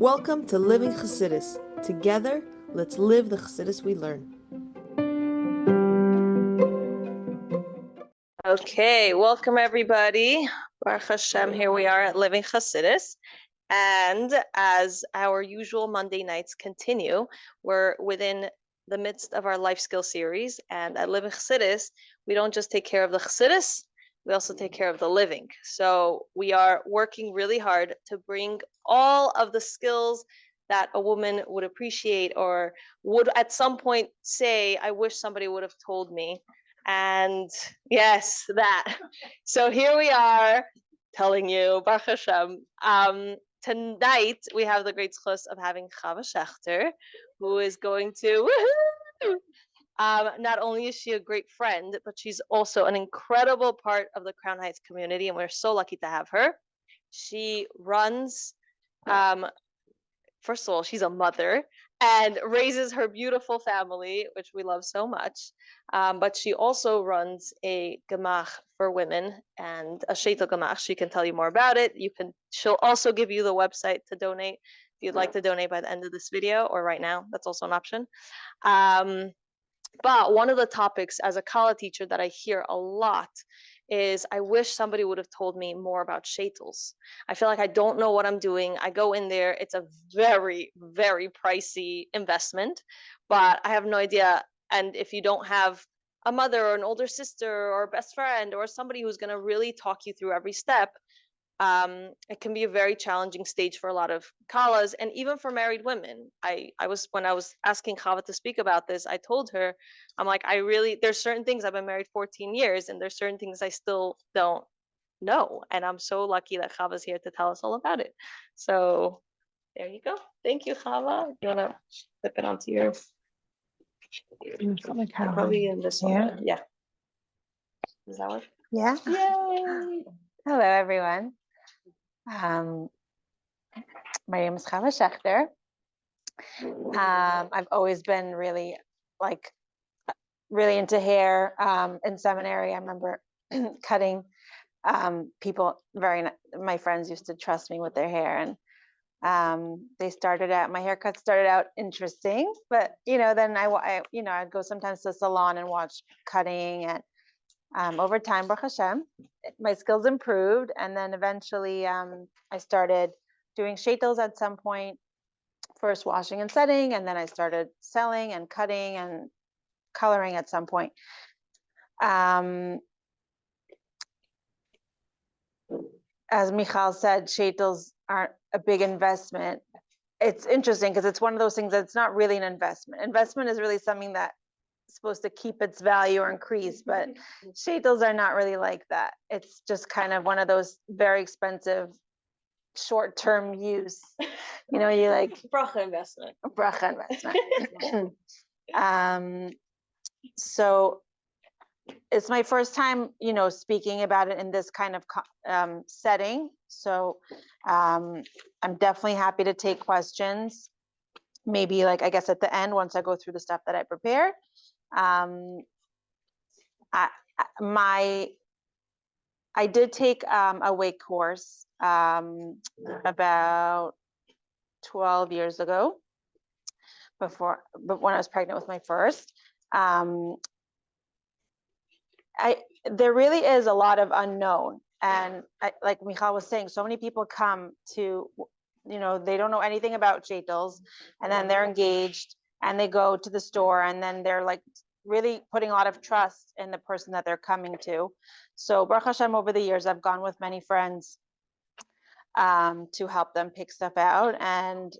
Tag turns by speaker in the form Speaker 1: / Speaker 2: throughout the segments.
Speaker 1: Welcome to Living Chassidus. Together, let's live the Chassidus we learn.
Speaker 2: Okay, welcome everybody. Baruch Hashem, here we are at Living Chassidus. And as our usual Monday nights continue, we're within the midst of our life skill series. And at Living Chassidus, we don't just take care of the Chassidus, we also take care of the living. So we are working really hard to bring all of the skills that a woman would appreciate or would at some point say, I wish somebody would have told me. And yes, that. So here we are telling you, Baruch Hashem. Tonight, we have the great zchus of having Chava Schechter, who is going to, not only is she a great friend, but she's also an incredible part of the Crown Heights community, and we're so lucky to have her. She runs, first of all, she's a mother and raises her beautiful family, which we love so much. But she also runs a gemach for women and a Sheitel gemach. She can tell you more about it. She'll also give you the website to donate if you'd like to donate by the end of this video or right now. That's also an option. But one of the topics as a Kala teacher that I hear a lot is I wish somebody would have told me more about Sheitels. I feel like I don't know what I'm doing. I go in there, it's a very, very pricey investment, but I have no idea. And if you don't have a mother or an older sister or a best friend or somebody who's going to really talk you through every step, it can be a very challenging stage for a lot of kalas and even for married women. When I was asking Chava to speak about this, I told her, I'm like, there's certain things. I've been married 14 years and there's certain things I still don't know. And I'm so lucky that Chava's here to tell us all about it. So there you go. Thank you, Chava. You want to flip it onto your, probably in this one. Yeah. Does that work?
Speaker 3: Yeah.
Speaker 2: Yay.
Speaker 3: Hello, everyone. My name is Chava Schechter. I've always been really into hair. In seminary, I remember cutting people. My friends used to trust me with their hair, and my haircut started out interesting, but then I'd go sometimes to the salon and watch cutting, and over time, Baruch Hashem, my skills improved, and then eventually I started doing Sheitels at some point, first washing and setting, and then I started selling and cutting and coloring at some point. As Michal said, Sheitels aren't a big investment. It's interesting because it's one of those things that's not really an investment. Investment is really something that supposed to keep its value or increase, but Sheitels are not really like that. It's just kind of one of those very expensive short-term use. You like
Speaker 2: bracha investment.
Speaker 3: So it's my first time, speaking about it in this kind of setting. So I'm definitely happy to take questions. Maybe I guess at the end, once I go through the stuff that I prepared. I did take a weight course about 12 years ago, but when I was pregnant with my first. There really is a lot of unknown, and like Michal was saying, so many people come to, they don't know anything about Sheitels, and then they're engaged and they go to the store, and then they're really putting a lot of trust in the person that they're coming to. So Baruch Hashem, over the years, I've gone with many friends to help them pick stuff out. And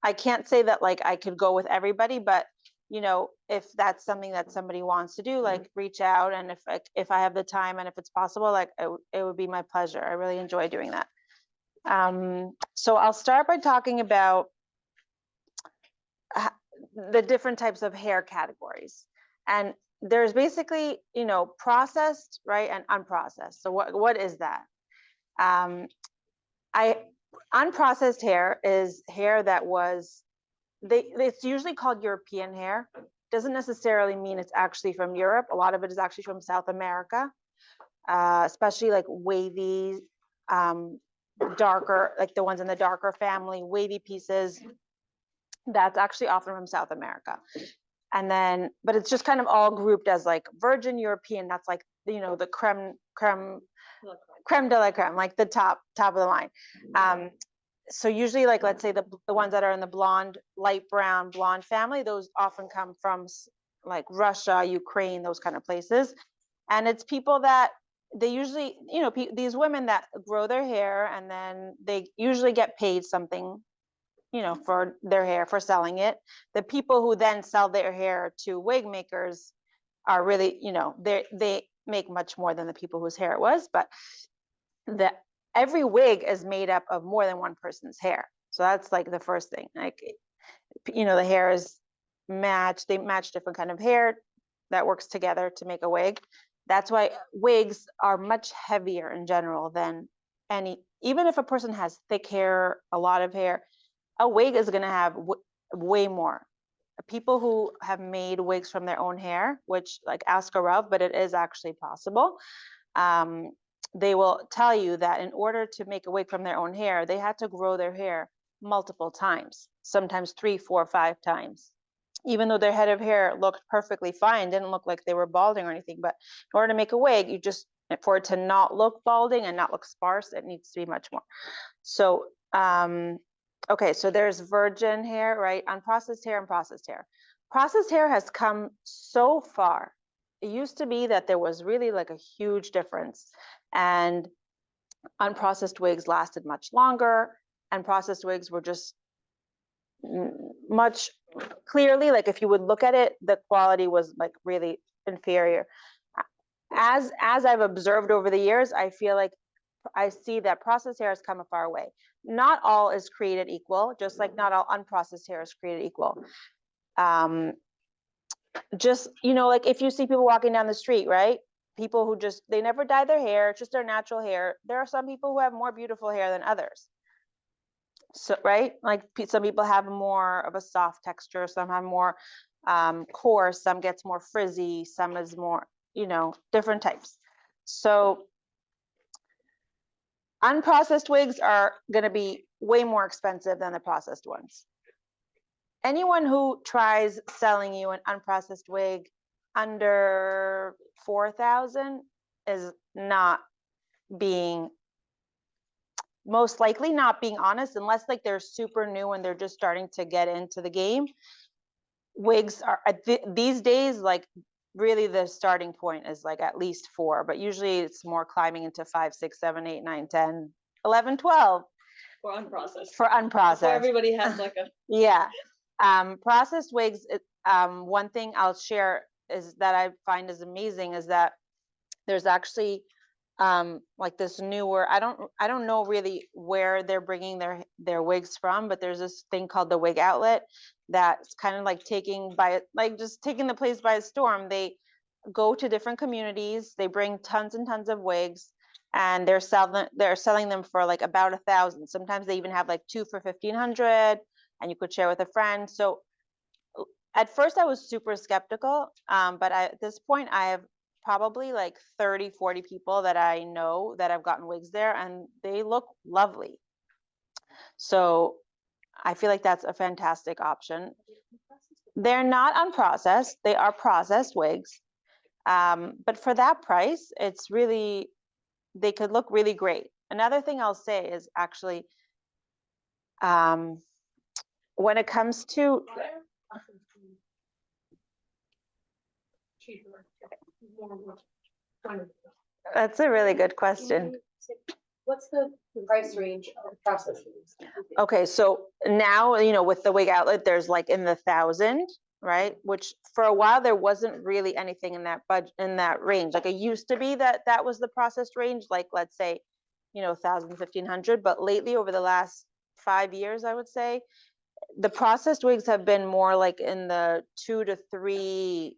Speaker 3: I can't say that I could go with everybody, but if that's something that somebody wants to do, reach out. And if I have the time and if it's possible, it would be my pleasure. I really enjoy doing that. So I'll start by talking about the different types of hair categories. And there's basically, processed, right, and unprocessed. So what is that? Unprocessed hair is hair that it's usually called European hair. Doesn't necessarily mean it's actually from Europe. A lot of it is actually from South America, especially wavy, darker, like the ones in the darker family, wavy pieces, that's actually often from South America. And then, but it's just kind of all grouped as like virgin European. That's like, you know, the creme de la creme, like the top of the line. So usually, like, let's say the ones that are in the blonde, light brown, blonde family, those often come from like Russia, Ukraine, those kind of places. And it's people that they usually, you know, these women that grow their hair and then they usually get paid something, you know, for their hair, for selling it. The people who then sell their hair to wig makers are really, you know, they make much more than the people whose hair it was, but every wig is made up of more than one person's hair. So that's like the first thing. Like, you know, the hair is matched, they match different kind of hair that works together to make a wig. That's why wigs are much heavier in general than even if a person has thick hair, a lot of hair, a wig is going to have way more. People who have made wigs from their own hair, which like ask a Rav, but it is actually possible. They will tell you that in order to make a wig from their own hair, they had to grow their hair multiple times, sometimes 3, 4, 5 times. Even though their head of hair looked perfectly fine, didn't look like they were balding or anything, but in order to make a wig, you just, for it to not look balding and not look sparse, it needs to be much more. So, okay, so there's virgin hair, right? Unprocessed hair and processed hair. Processed hair has come so far. It used to be that there was really like a huge difference, and unprocessed wigs lasted much longer, and processed wigs were just much clearly, like if you would look at it, the quality was like really inferior. As I've observed over the years, I feel like I see that processed hair has come a far way. Not all is created equal, just like not all unprocessed hair is created equal. Just, you know, like if you see people walking down the street, right? People who just, they never dye their hair, it's just their natural hair. There are some people who have more beautiful hair than others. So, right? Like some people have more of a soft texture, some have more coarse, some gets more frizzy, some is more, you know, different types. So unprocessed wigs are going to be way more expensive than the processed ones. Anyone who tries selling you an unprocessed wig under 4,000 is not being, most likely not being honest, unless like they're super new and they're just starting to get into the game. Wigs are these days, like really the starting point is like at least 4, but usually it's more climbing into 5, 6, 7, 8, 9, 10, 11, 12.
Speaker 2: For unprocessed.
Speaker 3: For unprocessed.
Speaker 2: So everybody has like a
Speaker 3: yeah. Processed wigs, one thing I'll share is that I find is amazing is that there's actually like this newer, I don't know really where they're bringing their wigs from, but there's this thing called the Wig Outlet that's kind of like taking the place by a storm. They go to different communities, they bring tons and tons of wigs, and they're selling them for like about 1,000. Sometimes they even have like 2 for 1,500, and you could share with a friend. So at first I was super skeptical, but at this point I have probably like 30, 40 people that I know that have gotten wigs there, and they look lovely. So I feel like that's a fantastic option. They're not unprocessed, they are processed wigs. But for that price, it's really, they could look really great. Another thing I'll say is actually, when it comes to, that's a really good question.
Speaker 4: What's the price range of processed wigs?
Speaker 3: Okay, so now, you know, with the Wig Outlet, there's like in the 1,000, right? Which for a while there wasn't really anything in that budget, in that range. Like it used to be that was the processed range, like let's say, you know, 1,000, 1,500. But lately, over the last 5 years, I would say, the processed wigs have been more like in the 2 to 3-ish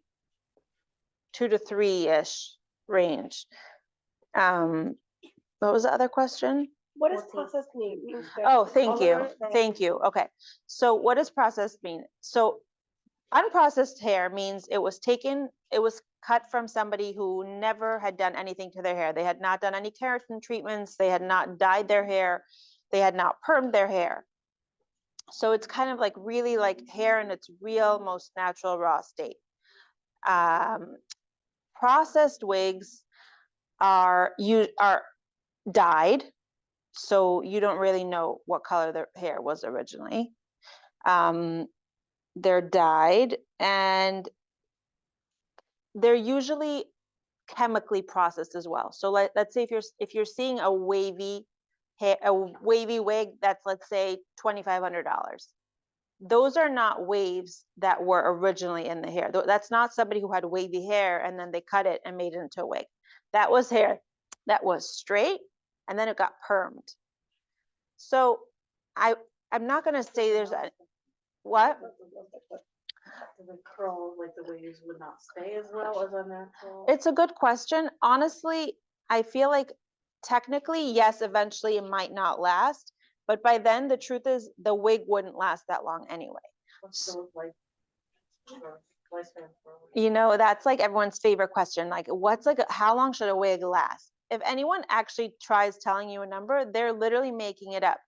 Speaker 3: range. What was the other question?
Speaker 4: What does processed mean?
Speaker 3: Oh, thank you. Thank you. Okay. So what does processed mean? So unprocessed hair means it was taken it was cut from somebody who never had done anything to their hair. They had not done any keratin treatments. They had not dyed their hair. They had not permed their hair. So it's kind of like really like hair in its real, most natural raw state. Processed wigs are dyed, so you don't really know what color their hair was originally. They're dyed, and they're usually chemically processed as well. So let's say if you're seeing a wavy wig that's, let's say, $2,500. Those are not waves that were originally in the hair. That's not somebody who had wavy hair and then they cut it and made it into a wig. That was hair that was straight and then it got permed. So I'm not going to say there's a what?
Speaker 4: The curl, like the waves would not stay as well as a natural.
Speaker 3: It's a good question. Honestly, I feel like technically, yes, eventually it might not last, but by then the truth is the wig wouldn't last that long anyway.
Speaker 4: What's the lifespan for a wig?
Speaker 3: You know, that's like everyone's favorite question. Like, how long should a wig last? If anyone actually tries telling you a number, they're literally making it up.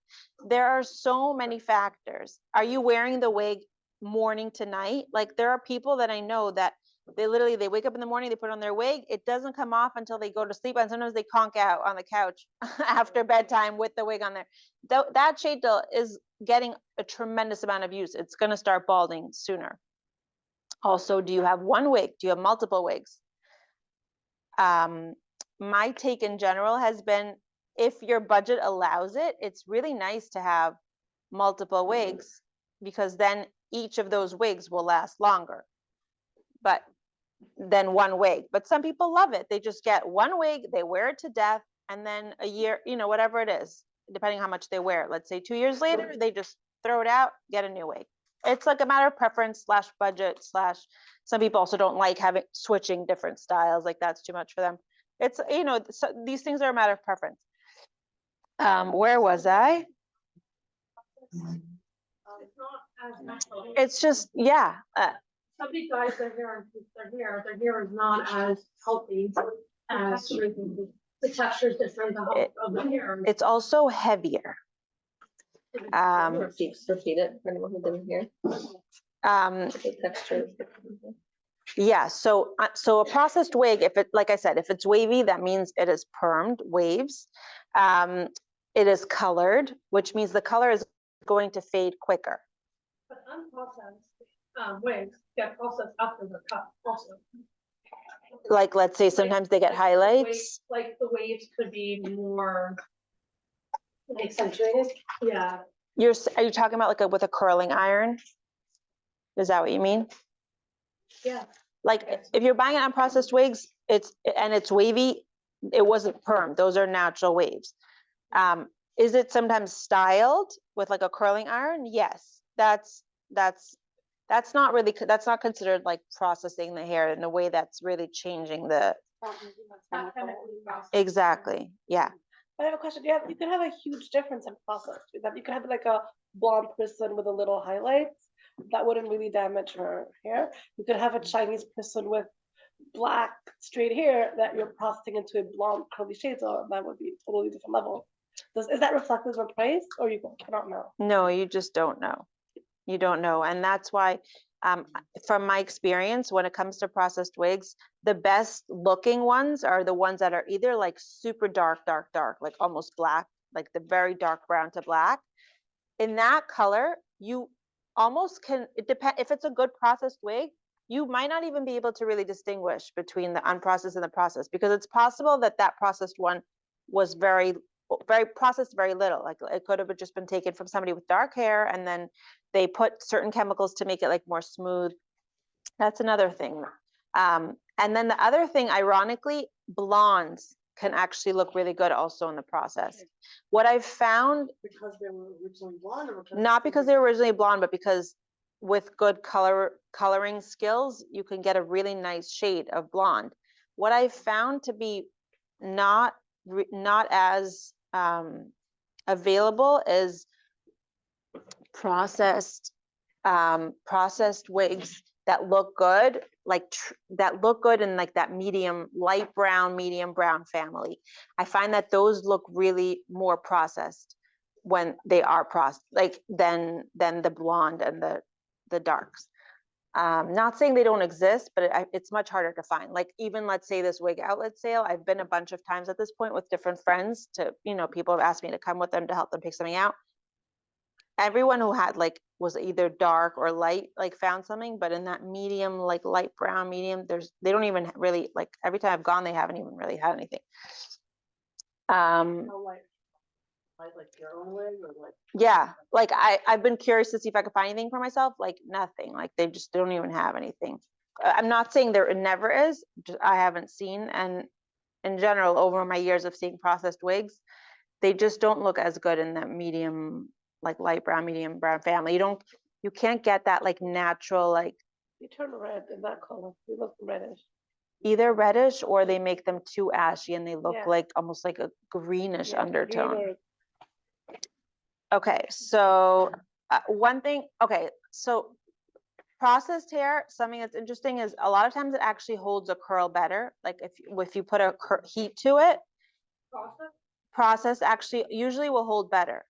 Speaker 3: There are so many factors. Are you wearing the wig morning to night? Like, there are people that I know that they wake up in the morning, they put on their wig, it doesn't come off until they go to sleep, and sometimes they conk out on the couch after bedtime with the wig on there. That Sheitel is getting a tremendous amount of use. It's going to start balding sooner. Also, do you have one wig? Do you have multiple wigs? My take in general has been, if your budget allows it, it's really nice to have multiple wigs, because then each of those wigs will last longer than one wig. But some people love it. They just get one wig, they wear it to death, and then a year, whatever it is, depending how much they wear. Let's say 2 years later, they just throw it out, get a new wig. It's like a matter of preference / budget / some people also don't like switching different styles. Like, that's too much for them. It's, so these things are a matter of preference. Where was I?
Speaker 4: It's not as natural.
Speaker 3: It's just, yeah.
Speaker 4: Somebody dyes their hair and keeps their hair is not as healthy as shrinking. The texture is different of the hair.
Speaker 3: It's also heavier.
Speaker 5: Repeat it for anyone who didn't hear. The texture.
Speaker 3: Yeah, so a processed wig, like I said, if it's wavy, that means it is permed waves. It is colored, which means the color is going to fade quicker.
Speaker 4: But unprocessed wigs get processed after the cut also.
Speaker 3: Like, let's say sometimes they get highlights.
Speaker 4: Like the waves could be more
Speaker 5: Accentuated.
Speaker 4: Yeah.
Speaker 3: Are you talking about like with a curling iron? Is that what you mean?
Speaker 4: Yeah.
Speaker 3: Like, if you're buying unprocessed wigs, it's wavy, it wasn't permed. Those are natural waves. Is it sometimes styled with like a curling iron? Yes. That's not considered like processing the hair in a way that's really changing the. Exactly. Yeah.
Speaker 6: I have a question. You can have a huge difference in process. You can have like a blonde person with a little highlights. That wouldn't really damage her hair. You could have a Chinese person with black straight hair that you're processing into a blonde curly shades, or that would be a totally different level. Is that reflective of price, or you cannot know?
Speaker 3: No, you just don't know. You don't know. And that's why, from my experience, when it comes to processed wigs, the best looking ones are the ones that are either like super dark, like almost black, like the very dark brown to black. In that color, you almost can, it depends, if it's a good processed wig, you might not even be able to really distinguish between the unprocessed and the processed, because it's possible that processed one was very processed very little. Like, it could have just been taken from somebody with dark hair and then they put certain chemicals to make it like more smooth. That's another thing. And then the other thing, ironically, blondes can actually look really good also in the process. What I've found,
Speaker 4: Because they were originally blonde, or
Speaker 3: not because they were originally blonde, but because with good coloring skills, you can get a really nice shade of blonde. What I've found to be not as available is processed wigs that look good that look good in like that medium, light brown, medium brown family. I find that those look really more processed when they are processed, like than the blonde and the darks. Not saying they don't exist, but it's much harder to find. Like even let's say this wig outlet sale, I've been a bunch of times at this point with different friends to, people have asked me to come with them to help them pick something out. Everyone who had like was either dark or light, like found something, but in that medium, like light brown medium, they don't even really, like every time I've gone, they haven't even really had anything.
Speaker 6: How like your own wig or like?
Speaker 3: Yeah, like I've been curious to see if I could find anything for myself, like nothing, like they just don't even have anything. I'm not saying there never is, just I haven't seen. And in general, over my years of seeing processed wigs, they just don't look as good in that medium, like light brown, medium brown family. You can't get that like natural, like
Speaker 6: You turn red in that color, you look reddish.
Speaker 3: either reddish or they make them too ashy and they look
Speaker 6: Yeah.
Speaker 3: like almost like a greenish
Speaker 6: Yeah,
Speaker 3: undertone.
Speaker 6: greener.
Speaker 3: Okay, so one thing, okay, so processed hair, something that's interesting is a lot of times it actually holds a curl better. Like if you put a heat to it, process actually usually will hold better.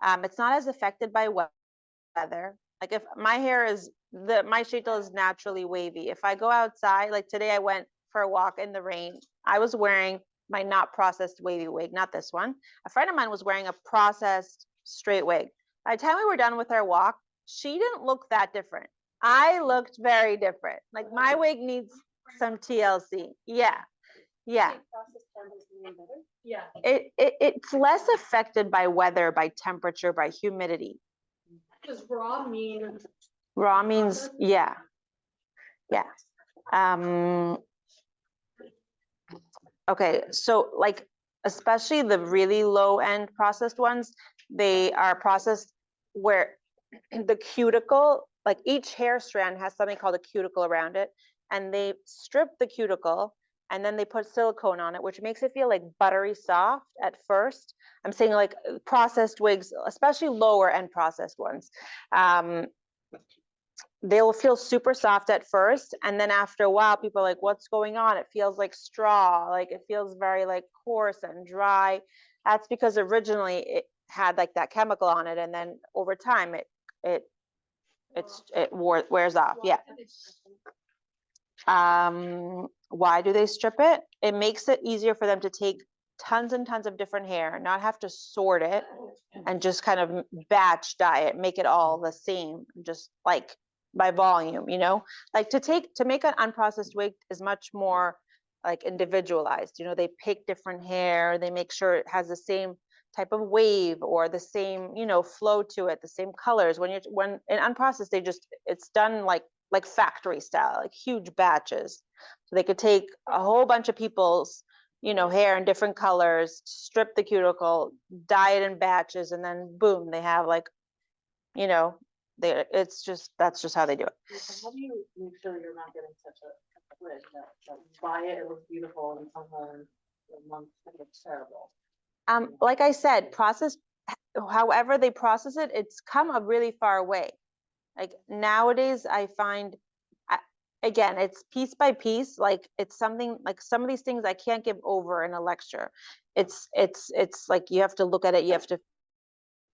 Speaker 3: It's not as affected by weather. Like if my hair my Sheitel is naturally wavy. If I go outside, like today I went for a walk in the rain, I was wearing my not processed wavy wig, not this one. A friend of mine was wearing a processed straight wig. By the time we were done with our walk, she didn't look that different. I looked very different. Like my wig needs some TLC. Yeah. Yeah.
Speaker 4: Yeah.
Speaker 3: It's less affected by weather, by temperature, by humidity.
Speaker 4: Does raw mean?
Speaker 3: Raw means, yeah. Yeah. Okay, so like, especially the really low end processed ones, they are processed where the cuticle, like each hair strand has something called a cuticle around it, and they strip the cuticle and then they put silicone on it, which makes it feel like buttery soft at first. I'm saying like processed wigs, especially lower end processed ones. They'll feel super soft at first, and then after a while people are like, what's going on? It feels like straw, like it feels very like coarse and dry. That's because originally it had like that chemical on it, and then over time it wears off. Yeah. Why do they strip it? It makes it easier for them to take tons and tons of different hair, not have to sort it and just kind of batch dye it, make it all the same, just like by volume, like to make an unprocessed wig is much more like individualized. They pick different hair, they make sure it has the same type of wave or the same, flow to it, the same colors. When in unprocessed, it's done like factory style, like huge batches. So they could take a whole bunch of people's, hair in different colors, strip the cuticle, dye it in batches, and then boom, they have like, that's just how they do it.
Speaker 6: How do you make sure you're not getting such a wig that you buy it looks beautiful and someone it looks terrible?
Speaker 3: Like I said, however they process it, it's come a really far way. Like nowadays I find, again, it's piece by piece. Like it's something like some of these things I can't give over in a lecture. It's like you have to look at it, you have to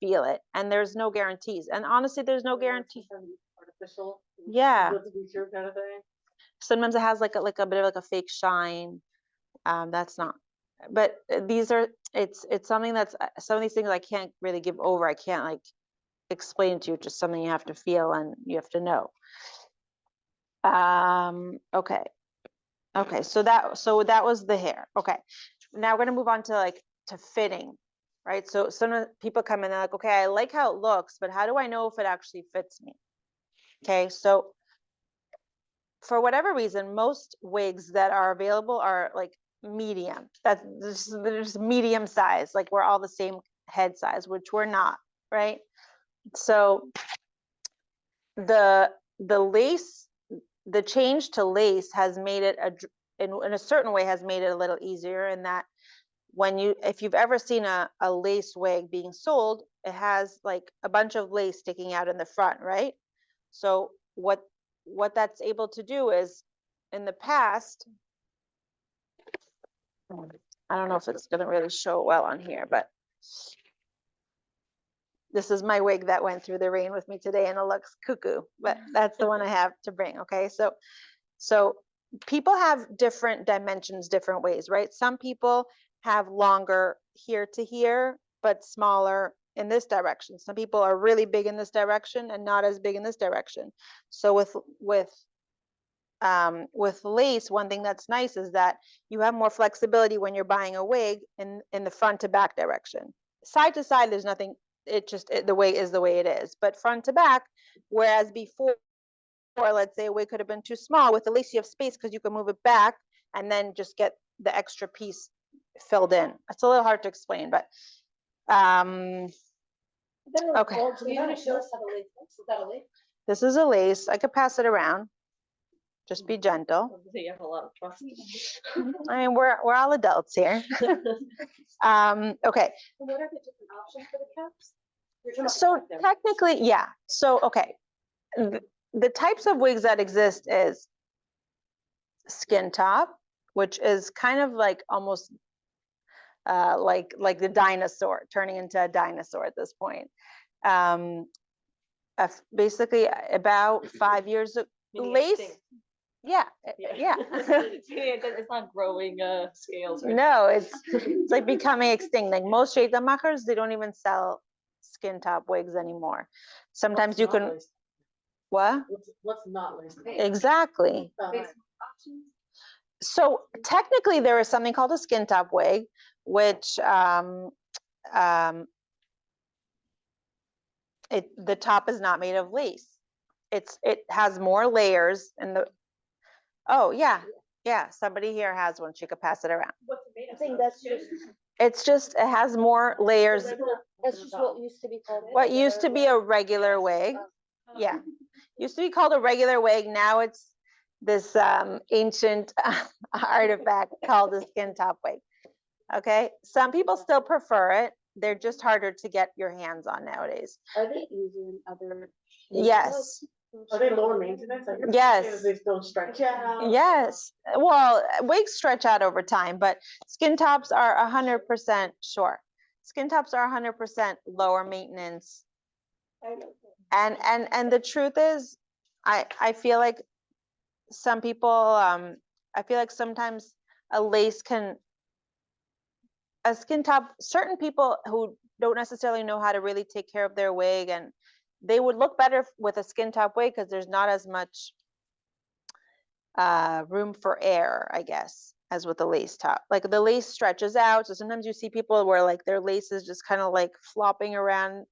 Speaker 3: feel it, and there's no guarantees. And honestly, there's no guarantee.
Speaker 6: Artificial.
Speaker 3: Yeah.
Speaker 6: Kind of thing.
Speaker 3: Sometimes it has like a bit of like a fake shine. That's not. But it's something that's some of these things I can't really give over. I can't like explain to you. It's just something you have to feel and you have to know. Okay, so that was the hair. Okay, now we're gonna move on to fitting, right? So some people come in and they're like, okay, I like how it looks, but how do I know if it actually fits me? Okay, so for whatever reason, most wigs that are available are like medium. There's medium size, like we're all the same head size, which we're not, right? So the lace, the change to lace has made it in a certain way has made it a little easier in that if you've ever seen a lace wig being sold, it has like a bunch of lace sticking out in the front, right? So what that's able to do is in the past, I don't know if it's gonna really show well on here, but this is my wig that went through the rain with me today and it looks cuckoo, but that's the one I have to bring, okay? So people have different dimensions, different ways, right? Some people have longer here to here, but smaller in this direction. Some people are really big in this direction and not as big in this direction. So with lace, one thing that's nice is that you have more flexibility when you're buying a wig in the front to back direction. Side to side, there's nothing, the wig is the way it is, but front to back, whereas before, let's say a wig could have been too small, with the lace you have space because you can move it back and then just get the extra piece filled in. It's a little hard to explain, but okay.
Speaker 4: Can you show us how the lace looks? Is that a lace?
Speaker 3: This is a lace. I could pass it around. Just be gentle.
Speaker 5: You have a lot of trust.
Speaker 3: I mean, we're all adults here. Okay.
Speaker 4: And what are the different options for the caps? You're talking about
Speaker 3: So
Speaker 4: the cap there.
Speaker 3: technically, yeah. So, okay. The types of wigs that exist is skin top, which is kind of like almost like the dinosaur, turning into a dinosaur at this point. Basically about 5 years ago, lace. Yeah, yeah.
Speaker 5: It's not growing scales. Right?
Speaker 3: No, it's like becoming extinct. Like most Schechter they don't even sell skin top wigs anymore. Sometimes you can. What?
Speaker 4: What's not lace?
Speaker 3: Exactly. So technically there is something called a skin top wig, which the top is not made of lace. It has more layers in the. Oh yeah, yeah. Somebody here has one. She could pass it around.
Speaker 4: What's it made of?
Speaker 5: I think that's just.
Speaker 3: It has more layers.
Speaker 5: That's just what used to be called.
Speaker 3: What used to be a regular wig, yeah, used to be called a regular wig. Now it's this ancient artifact called a skin top wig. Okay, some people still prefer it. They're just harder to get your hands on nowadays.
Speaker 5: Are they using other?
Speaker 3: Yes.
Speaker 4: Are they lower maintenance?
Speaker 3: Yes.
Speaker 4: They still stretch out?
Speaker 3: Yes. Well, wigs stretch out over time, but skin tops are 100% sure. Skin tops are 100% lower maintenance.
Speaker 6: I know.
Speaker 3: And the truth is, I feel like some people, I feel like sometimes a skin top, certain people who don't necessarily know how to really take care of their wig, and they would look better with a skin top wig because there's not as much room for air, I guess, as with the lace top. Like the lace stretches out, so sometimes you see people where like their lace is just kind of like flopping around.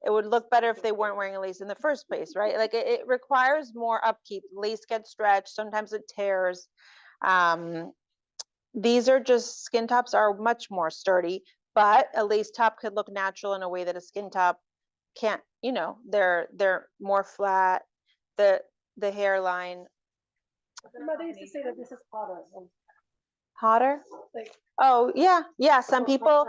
Speaker 3: It would look better if they weren't wearing a lace in the first place, right? Like it requires more upkeep. Lace gets stretched, sometimes it tears. These are just, skin tops are much more sturdy, but a lace top could look natural in a way that a skin top can't, they're more flat, the hairline.
Speaker 6: My mother used to say that this is hotter.
Speaker 3: Hotter?
Speaker 6: Like,
Speaker 3: Oh, yeah. Some people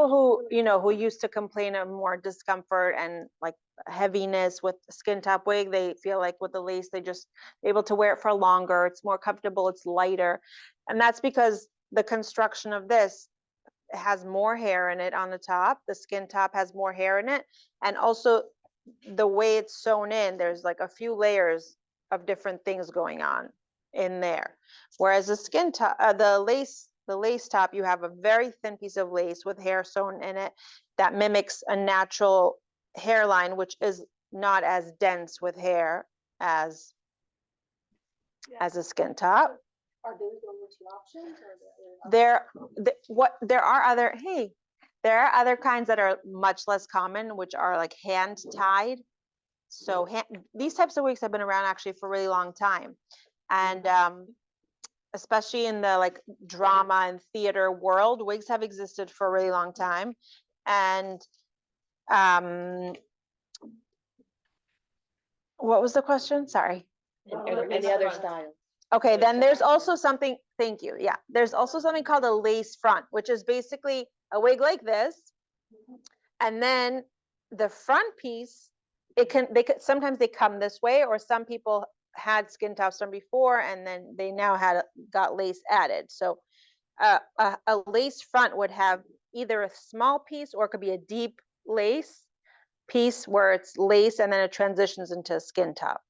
Speaker 3: who, who used to complain of more discomfort and like heaviness with skin top wig, they feel like with the lace, they just able to wear it for longer. It's more comfortable, it's lighter. And that's because the construction of this has more hair in it on the top. The skin top has more hair in it. And also the way it's sewn in, there's like a few layers of different things going on in there. Whereas the skin top, the lace top, you have a very thin piece of lace with hair sewn in it that mimics a natural hairline, which is not as dense with hair as a skin top.
Speaker 4: Are those the only two options? Or
Speaker 3: There are other kinds that are much less common, which are like hand tied. So these types of wigs have been around actually for a really long time. And especially in the like drama and theater world, wigs have existed for a really long time. And what was the question? Sorry.
Speaker 5: And the other style.
Speaker 3: Okay, then there's also something, thank you. Yeah, there's also something called a lace front, which is basically a wig like this. And then the front piece, sometimes they come this way, or some people had skin tops done before, and then they now got lace added. So a lace front would have either a small piece or it could be a deep lace piece where it's lace and then it transitions into a skin top.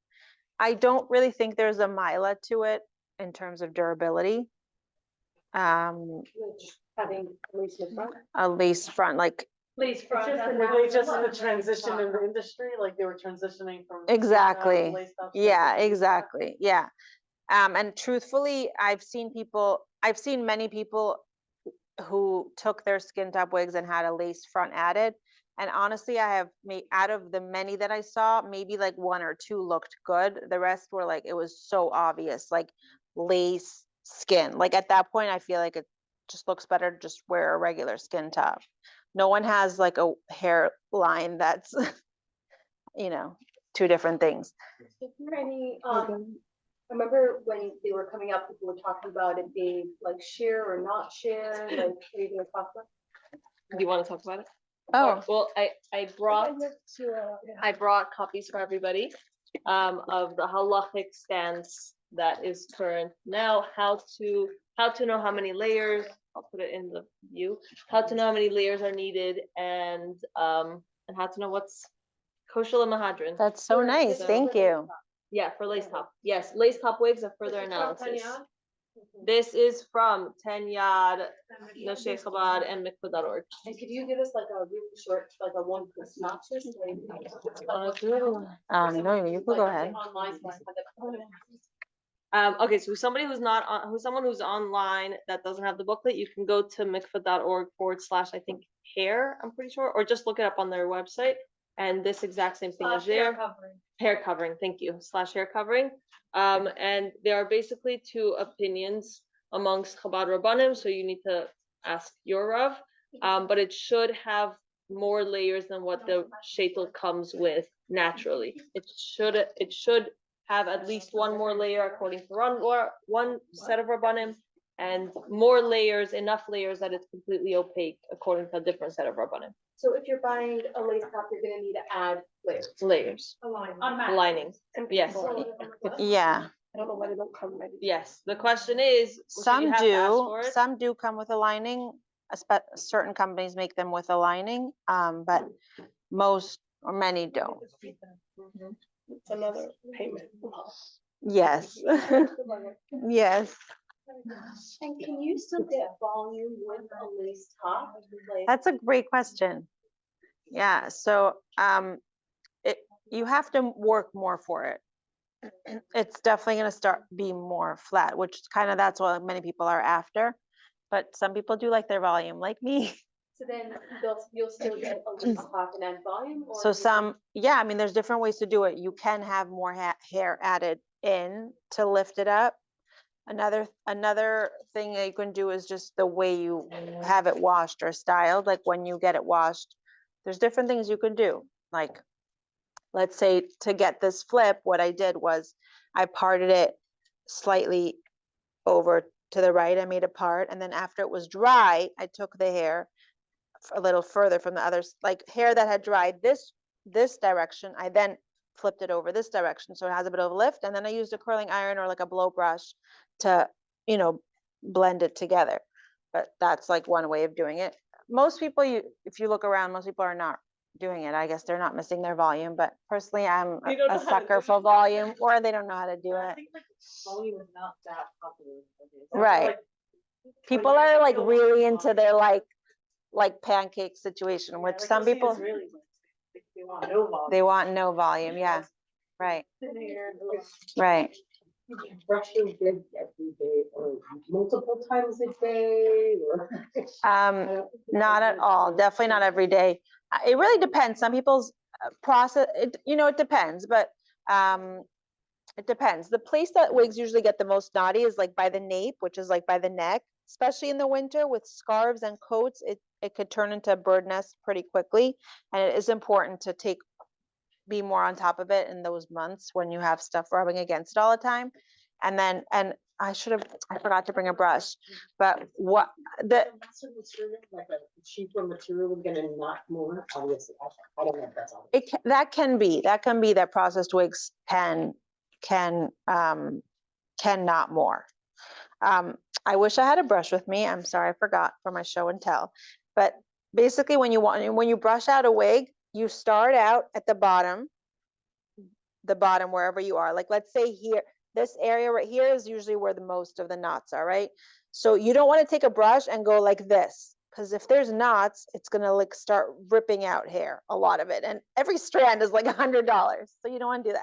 Speaker 3: I don't really think there's a mila to it in terms of durability.
Speaker 6: Which, having lace in front.
Speaker 3: A lace front, like
Speaker 4: Lace front.
Speaker 6: just
Speaker 4: that's
Speaker 6: the-
Speaker 4: not
Speaker 6: they
Speaker 4: the
Speaker 6: just
Speaker 4: front.
Speaker 6: the transition in the industry, like they were transitioning from.
Speaker 3: exactly.
Speaker 6: lace tops to
Speaker 3: Yeah,
Speaker 6: lace
Speaker 3: exactly. Yeah. And truthfully, I've seen many people who took their skin top wigs and had a lace front added. And honestly, I have made, out of the many that I saw, maybe like 1 or 2 looked good. The rest were like, it was so obvious, like lace skin. Like at that point, I feel like it just looks better to just wear a regular skin top. No one has like a hairline that's, 2 different things.
Speaker 7: Is there any, I remember when they were coming up, people were talking about it being like sheer or not sheer, like, are you gonna talk about?
Speaker 2: Do you want to talk about it?
Speaker 3: Oh,
Speaker 2: Well, I brought copies for everybody of the halachic stance that is current now, how to know how many layers, I'll put it in the view, how to know how many layers are needed, and how to know what's kosher mahadrin.
Speaker 3: that's so nice. Thank you.
Speaker 2: Yeah, for lace top. Yes, lace top wigs are further analysis. This is from Tenyad, Noshe Chabad, and mikvah.org.
Speaker 7: And could you give us like a really short, like a one synopsis?
Speaker 3: No, you can go ahead.
Speaker 2: Okay, so someone who's online that doesn't have the booklet, you can go to mikvah.org / I think hair, I'm pretty sure, or just look it up on their website. And this exact same thing is there. Hair covering, thank you, / hair covering. And there are basically 2 opinions amongst Chabad Rabbanim, so you need to ask your Rav. But it should have more layers than what the Sheitel comes with naturally. It should have at least 1 more layer according to one set of Rabbanim, and more layers, enough layers that it's completely opaque according to a different set of Rabbanim.
Speaker 7: So if you're buying a lace top, you're gonna need to add layers.
Speaker 2: Lining. Yes.
Speaker 3: Yeah,
Speaker 6: I don't know why they don't come ready.
Speaker 2: Yes. The question is, so you
Speaker 3: some
Speaker 2: have to ask
Speaker 3: do.
Speaker 2: for it.
Speaker 3: Some do come with a lining. Certain companies make them with a lining, but most or many don't.
Speaker 6: It's another payment.
Speaker 3: Yes. Yes.
Speaker 7: And can you still get volume with a lace top? Like,
Speaker 3: That's a great question. Yeah, so you have to work more for it. It's definitely going to start being more flat, which kind of that's what many people are after. But some people do like their volume, like me.
Speaker 7: so then you'll still get a lace top and add volume? Or
Speaker 3: So I mean, there's different ways to do it. You can have more hair added in to lift it up. Another thing that you can do is just the way you have it washed or styled. Like when you get it washed, there's different things you can do. Like, let's say to get this flip, what I did was I parted it slightly over to the right. I made a part, and then after it was dry, I took the hair a little further from the others, like hair that had dried this direction. I then flipped it over this direction, so it has a bit of a lift, and then I used a curling iron or like a blow brush to, blend it together. But that's like one way of doing it. Most people, if you look around, most people are not doing it. I guess they're not missing their volume, but personally, I'm
Speaker 6: They don't know
Speaker 3: a
Speaker 6: how to
Speaker 3: sucker
Speaker 6: do
Speaker 3: for
Speaker 6: it.
Speaker 3: volume, or they don't know how to do
Speaker 6: I
Speaker 3: it.
Speaker 6: think like volume is not that popular.
Speaker 3: Right.
Speaker 6: Like,
Speaker 3: People are like really into their like pancake situation, which some people,
Speaker 6: They want no volume.
Speaker 3: they want no volume. Yeah, right, right.
Speaker 7: brush your wig every day or multiple times a day or?
Speaker 3: Not at all. Definitely not every day. It really depends. Some people's process, it depends, but it depends. The place that wigs usually get the most knotty is like by the nape, which is like by the neck, especially in the winter with scarves and coats. It could turn into a bird nest pretty quickly, and it is important to be more on top of it in those months when you have stuff rubbing against it all the time. And I forgot to bring a brush, but
Speaker 7: Like a cheaper material is gonna knot more, obviously, I don't know if that's all.
Speaker 3: that can be that processed wigs can not more. I wish I had a brush with me. I'm sorry, I forgot for my show and tell. But basically when you brush out a wig, you start out at the bottom wherever you are. Like let's say here, this area right here is usually where the most of the knots are, right? So you don't want to take a brush and go like this, because if there's knots, it's gonna like start ripping out hair, a lot of it. And every strand is like $100. So you don't want to do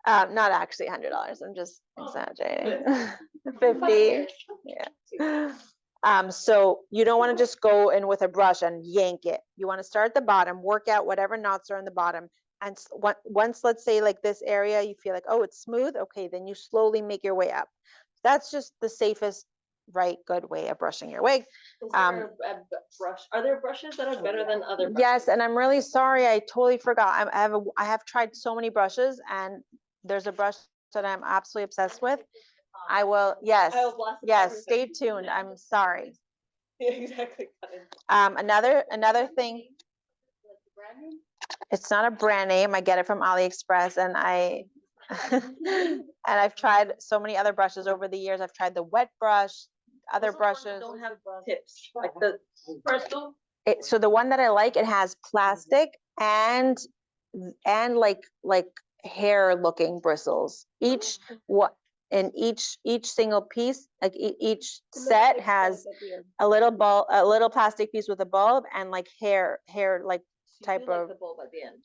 Speaker 3: that. Not actually $100. I'm just exaggerating. 50. Yeah. So you don't want to just go in with a brush and yank it. You want to start at the bottom, work out whatever knots are in the bottom. And once, let's say like this area, you feel like, oh, it's smooth. Okay, then you slowly make your way up. That's just the safest, right, good way of brushing your wig.
Speaker 2: Is there a brush? Are there brushes that are better than other brushes?
Speaker 3: Yes, and I'm really sorry. I totally forgot. I have tried so many brushes, and there's a brush that I'm absolutely obsessed with. I will, yes, stay tuned. I'm sorry.
Speaker 2: Yeah, exactly.
Speaker 3: Another thing, it's not a brand name. I get it from AliExpress, and and I've tried so many other brushes over the years. I've tried the wet brush, other brushes.
Speaker 2: Don't have tips, like the personal.
Speaker 3: So the one that I like, it has plastic and like hair looking bristles. Each single piece, like each set has a little plastic piece with a bulb and like hair like type of.
Speaker 2: The bulb at the end.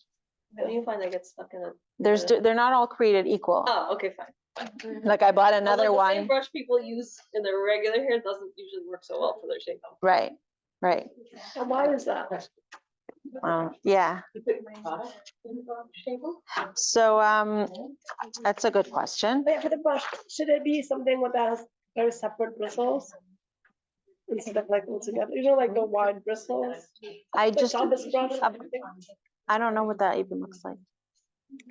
Speaker 2: How do you find that gets stuck in
Speaker 3: They're not all created equal.
Speaker 2: Oh, okay, fine.
Speaker 3: Like I bought another
Speaker 2: the
Speaker 3: one.
Speaker 2: same brush people use in their regular hair doesn't usually work so well for their shape.
Speaker 3: Right.
Speaker 6: And why is that?
Speaker 3: Yeah. So that's a good question.
Speaker 6: But for the brush, should it be something with that has very separate bristles? Instead of like all together, you know, like the wide bristles.
Speaker 3: I
Speaker 6: The
Speaker 3: just
Speaker 6: Shabbos brush,
Speaker 3: I don't know what that even looks like.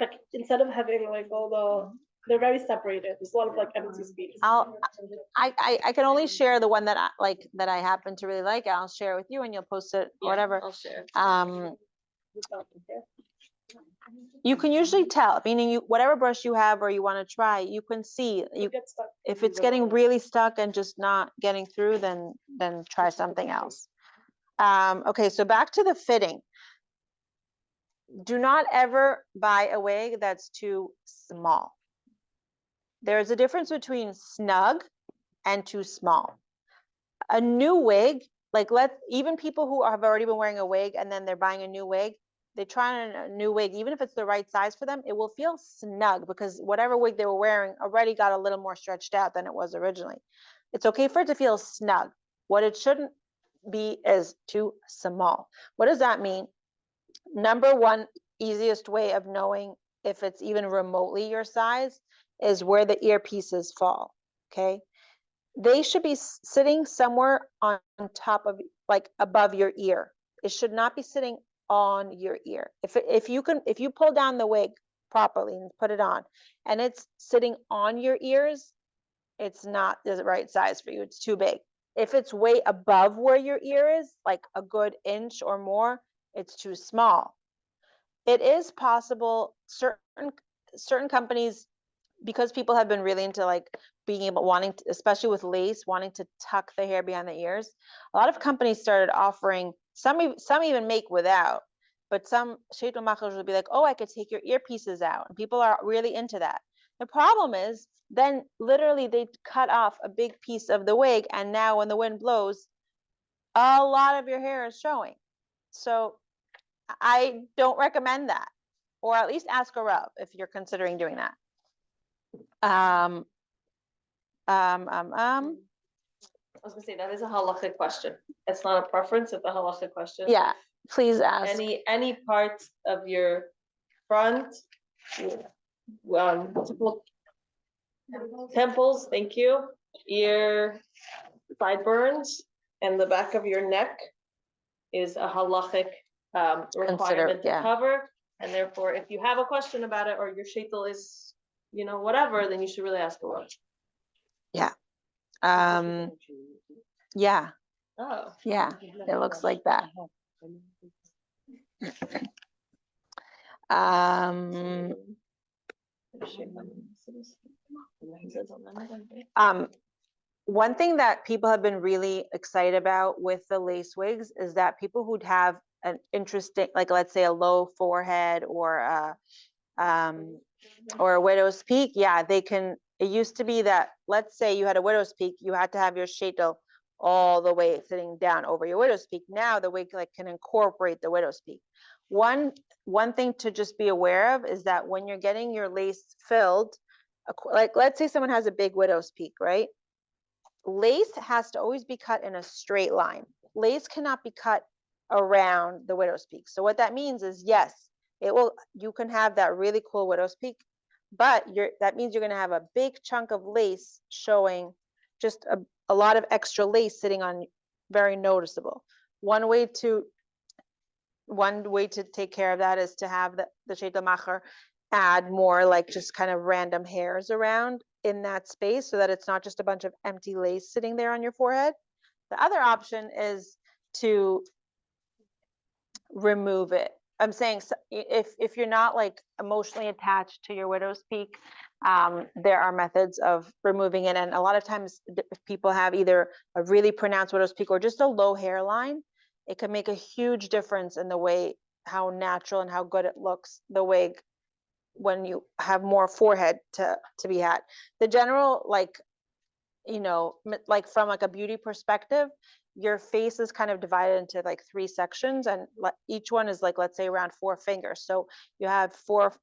Speaker 6: like instead of having like they're very separated. There's a lot of like empty space.
Speaker 3: I can only share the one that I happen to really like. I'll share it with you and you'll post it,
Speaker 2: Yeah,
Speaker 3: whatever.
Speaker 2: I'll share.
Speaker 3: You can usually tell, meaning whatever brush you have or you want to try, you can see if it's getting really stuck and just not getting through, then try something else. Okay, so back to the fitting. Do not ever buy a wig that's too small. There's a difference between snug and too small. A new wig, like even people who have already been wearing a wig and then they're buying a new wig, they try on a new wig, even if it's the right size for them, it will feel snug because whatever wig they were wearing already got a little more stretched out than it was originally. It's okay for it to feel snug. What it shouldn't be is too small. What does that mean? Number one, easiest way of knowing if it's even remotely your size is where the earpieces fall, okay? They should be sitting somewhere on top of, like above your ear. It should not be sitting on your ear. If you pull down the wig properly and put it on and it's sitting on your ears, it's not the right size for you. It's too big. If it's way above where your ear is, like a good inch or more, it's too small. It is possible certain companies, because people have been really into like wanting to, especially with lace, wanting to tuck the hair behind the ears. A lot of companies started offering, some even make without, but some sheitel machers will be like, oh, I could take your earpieces out. And people are really into that. The problem is then literally they cut off a big piece of the wig. And now when the wind blows, a lot of your hair is showing. So I don't recommend that, or at least ask a Rav if you're considering doing that.
Speaker 2: I was gonna say that is a halachic question. It's not a preference, it's a halachic question.
Speaker 3: Yeah, please ask.
Speaker 2: Any part of your front, temples, thank you, ear, sideburns, and the back of your neck is a halachic requirement to cover. And therefore, if you have a question about it or your sheitel is, whatever, then you should really ask a Rav.
Speaker 3: Yeah. Yeah.
Speaker 2: Oh.
Speaker 3: Yeah, it looks like that. One thing that people have been really excited about with the lace wigs is that people who'd have an interesting, like let's say a low forehead or a widow's peak, yeah, they can. It used to be that, let's say you had a widow's peak, you had to have your sheitel all the way sitting down over your widow's peak. Now the wig like can incorporate the widow's peak. One thing to just be aware of is that when you're getting your lace filled, like let's say someone has a big widow's peak, right? Lace has to always be cut in a straight line. Lace cannot be cut around the widow's peak. So what that means is, yes, you can have that really cool widow's peak, but that means you're going to have a big chunk of lace showing, just a lot of extra lace sitting on, very noticeable. One way to take care of that is to have the sheitel macher add more like just kind of random hairs around in that space so that it's not just a bunch of empty lace sitting there on your forehead. The other option is to remove it. I'm saying if you're not like emotionally attached to your widow's peak, there are methods of removing it. And a lot of times if people have either a really pronounced widow's peak or just a low hairline, it can make a huge difference in the way, how natural and how good it looks, the wig, when you have more forehead to be had. The general, like, you know, like from like a beauty perspective, your face is kind of divided into like 3 sections, and each one is like, let's say around 4 fingers. So you have four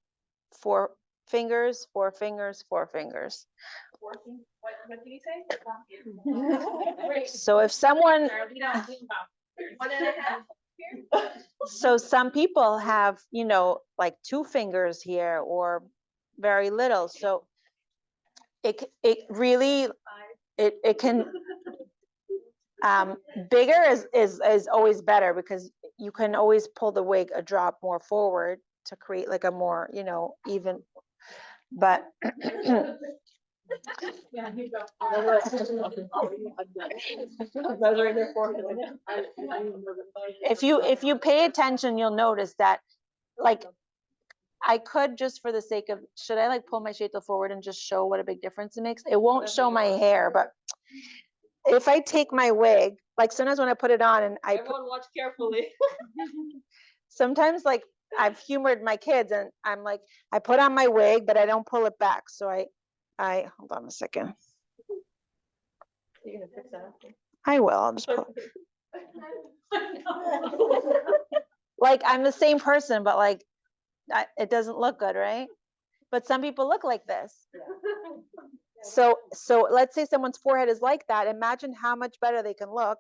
Speaker 3: fingers, 4 fingers, 4 fingers.
Speaker 7: What did you say?
Speaker 3: So if someone,
Speaker 7: 1.5?
Speaker 3: so some people have, you know, like 2 fingers here or very little. So it really, it can, bigger is always better, because you can always pull the wig a drop more forward to create like a more, you know, even, but
Speaker 7: Yeah, you go.
Speaker 3: if you pay attention, you'll notice that, like, I could, just for the sake of, should I like pull my sheitel forward and just show what a big difference it makes? It won't show my hair, but if I take my wig, like sometimes when I put it on and
Speaker 5: Everyone watch carefully.
Speaker 3: sometimes like I've humored my kids and I'm like, I put on my wig, but I don't pull it back. So I hold on a second.
Speaker 5: You're gonna fix that after.
Speaker 3: I will, I'll just pull. Like I'm the same person, but like it doesn't look good, right? But some people look like this. So let's say someone's forehead is like that. Imagine how much better they can look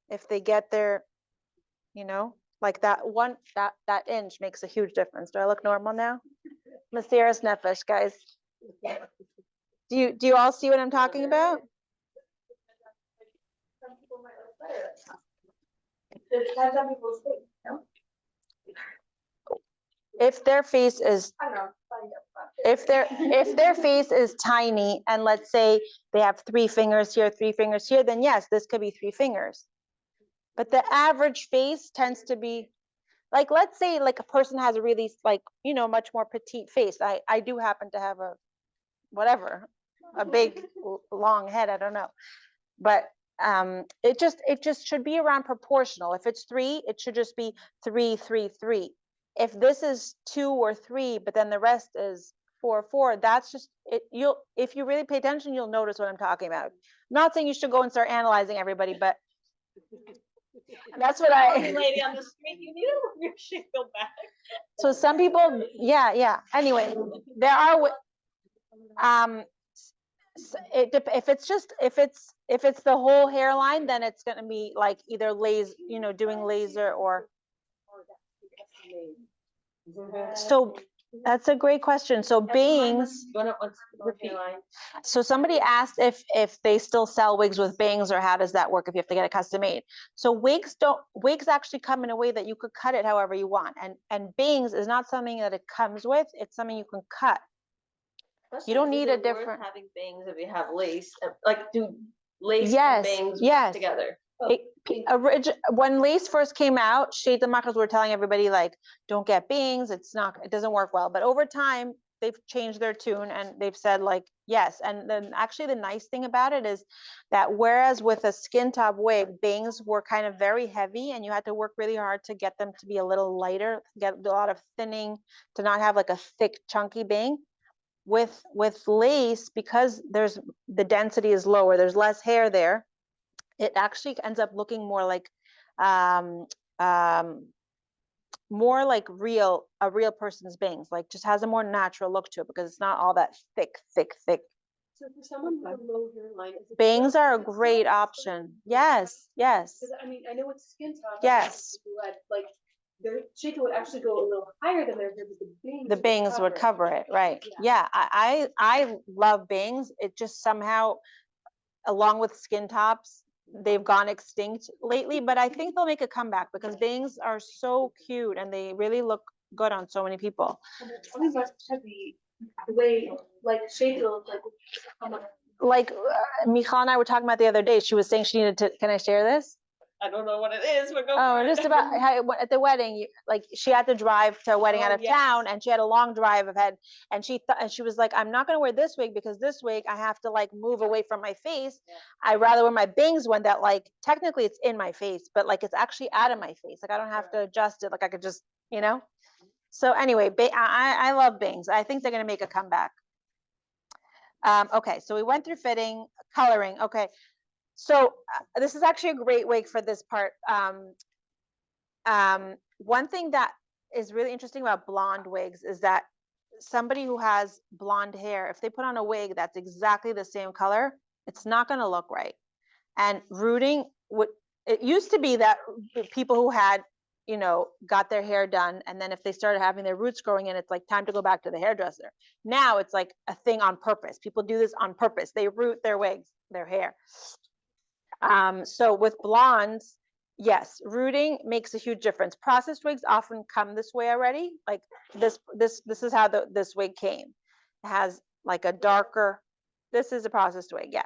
Speaker 3: if they get their, you know, like that inch makes a huge difference. Do I look normal now? Masiras nefesh, guys. Do you all see what I'm talking about?
Speaker 7: Some people might look better at that. It depends on people's face, no?
Speaker 3: If their face is,
Speaker 7: I don't know. Find out.
Speaker 3: if their face is tiny, and let's say they have 3 fingers here, 3 fingers here, then yes, this could be 3 fingers. But the average face tends to be, like, let's say like a person has a really, like, you know, much more petite face. I do happen to have a, whatever, a big long head, I don't know. But it just should be around proportional. If it's 3, it should just be 3, 3, 3. If this is 2 or 3, but then the rest is 4, 4, that's just it. If you really pay attention, you'll notice what I'm talking about. I'm not saying you should go and start analyzing everybody, but that's what
Speaker 5: Lady on the street, you need to move your sheitel back.
Speaker 3: So some people, yeah. Anyway, there are, if it's the whole hairline, then it's gonna be like either laser, you know, doing laser or. So that's a great question. So bangs. So somebody asked if they still sell wigs with bangs, or how does that work if you have to get it custom made? So wigs actually come in a way that you could cut it however you want, and bangs is not something that it comes with. It's something you can cut. You don't need a different.
Speaker 5: Having bangs if you have lace, like do lace and bangs work together.
Speaker 3: When lace first came out, sheitel machers were telling everybody like, don't get bangs. It doesn't work well. But over time, changed their tune and they've said like, yes. And then actually the nice thing about it is that whereas with a skin top wig, bangs were kind of very heavy and you had to work really hard to get them to be a little lighter, get a lot of thinning, to not have like a thick chunky bang. With lace, because the density is lower, there's less hair there, it actually ends up looking more like a real person's bangs, like just has a more natural look to it because it's not all that thick.
Speaker 7: So for someone with a low hairline, is it
Speaker 3: Bangs
Speaker 7: just
Speaker 3: are a
Speaker 7: the
Speaker 3: great
Speaker 7: top?
Speaker 3: option. Yes.
Speaker 7: Because I mean, I know it's skin top.
Speaker 3: Yes.
Speaker 7: Like their Sheitels would actually go a little higher than their hair, but
Speaker 3: The bangs would cover it, right? Yeah, I love bangs. It just somehow, along with skin tops, they've gone extinct lately, but I think they'll make a comeback because bangs are so cute and they really look good on so many people.
Speaker 7: And it's always less heavy, the way like Sheitels
Speaker 3: Like Michal and I were talking about the other day, she was saying she needed to, can I share this?
Speaker 5: I don't know what it is, but go
Speaker 3: Oh,
Speaker 5: for it.
Speaker 3: just about how at the wedding, like she had to drive to a wedding out of town and she had a long drive ahead and she thought, and she was like, I'm not going to wear this wig because this wig, I have to like move away from my face. I rather wear my bangs one that like, technically it's in my face, but like it's actually out of my face. Like I don't have to adjust it. Like I could just, you know? So anyway, I love bangs. I think they're going to make a comeback. Okay, so we went through fitting, coloring. Okay, so this is actually a great wig for this part. One thing that is really interesting about blonde wigs is that somebody who has blonde hair, if they put on a wig that's exactly the same color, it's not going to look right. And rooting, it used to be that people who had, you know, got their hair done, and then if they started having their roots growing in, it's like time to go back to the hairdresser. Now it's like a thing on purpose. People do this on purpose. They root their wigs, their hair. So with blondes, yes, rooting makes a huge difference. Processed wigs often come this way already. Like this is how this wig came. It has like a darker, this is a processed wig, yeah.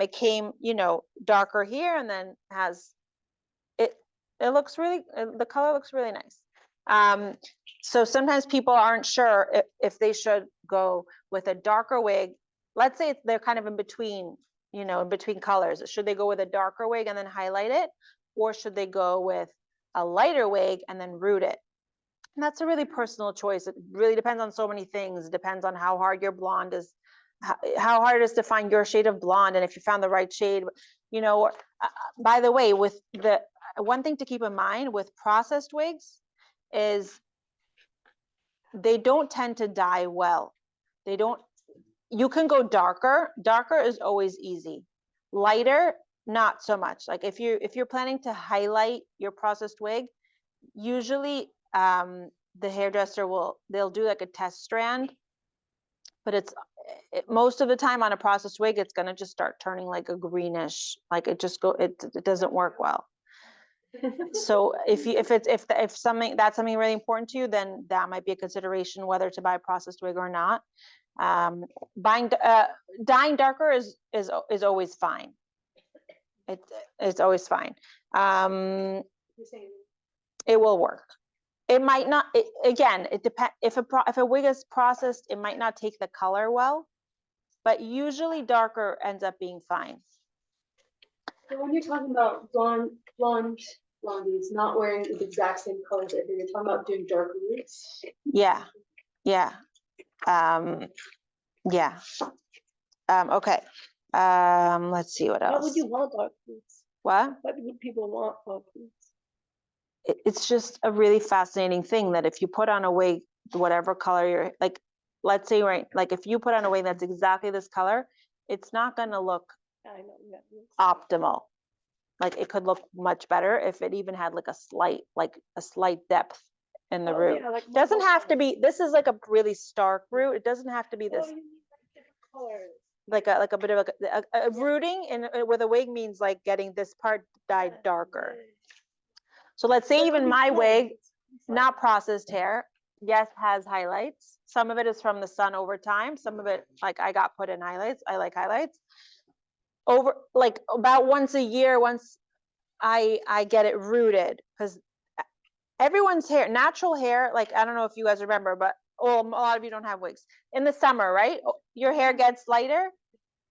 Speaker 3: It came, you know, darker here and then has, it looks really, the color looks really nice. So sometimes people aren't sure if they should go with a darker wig. Let's say they're kind of in between, you know, in between colors. Should they go with a darker wig and then highlight it? Or should they go with a lighter wig and then root it? And that's a really personal choice. It really depends on so many things. It depends on how hard your blonde is, how hard it is to find your shade of blonde, and if you found the right shade, you know. By the way, with the one thing to keep in mind with processed wigs is they don't tend to dye well. They don't, you can go darker. Darker is always easy. Lighter, not so much. Like if you're planning to highlight your processed wig, usually the hairdresser they'll do like a test strand, but most of the time on a processed wig, it's gonna just start turning like a greenish, like it doesn't work well. So if something that's something really important to you, then that might be a consideration whether to buy a processed wig or not. Dyeing darker is always fine. It's always fine. It will work. It might not. Again, it depends. If a wig is processed, it might not take the color well, but usually darker ends up being fine.
Speaker 7: So when you're talking about blondies not wearing the exact same colors, you're talking about doing darker roots.
Speaker 3: Yeah. Okay. Let's see what else.
Speaker 6: What would you want dark roots?
Speaker 3: What
Speaker 6: would people want dark roots?
Speaker 3: It's just a really fascinating thing that if you put on a wig, whatever color you're like, let's say, right, like if you put on a wig that's exactly this color, it's not going to look optimal. Like it could look much better if it even had like a slight depth in the root.
Speaker 6: Yeah, like
Speaker 3: Doesn't have to be, this is like a really stark root. It doesn't have to be this like a bit of a rooting in with a wig means like getting this part dyed darker. So let's say even my wig, not processed hair, yes, has highlights. Some of it is from the sun over time. Some of it, like I got put in highlights. I like highlights. Over like about once a year, once I get it rooted, because everyone's hair, natural hair, like I don't know if you guys remember, but well, a lot of you don't have wigs. In the summer, right? Your hair gets lighter.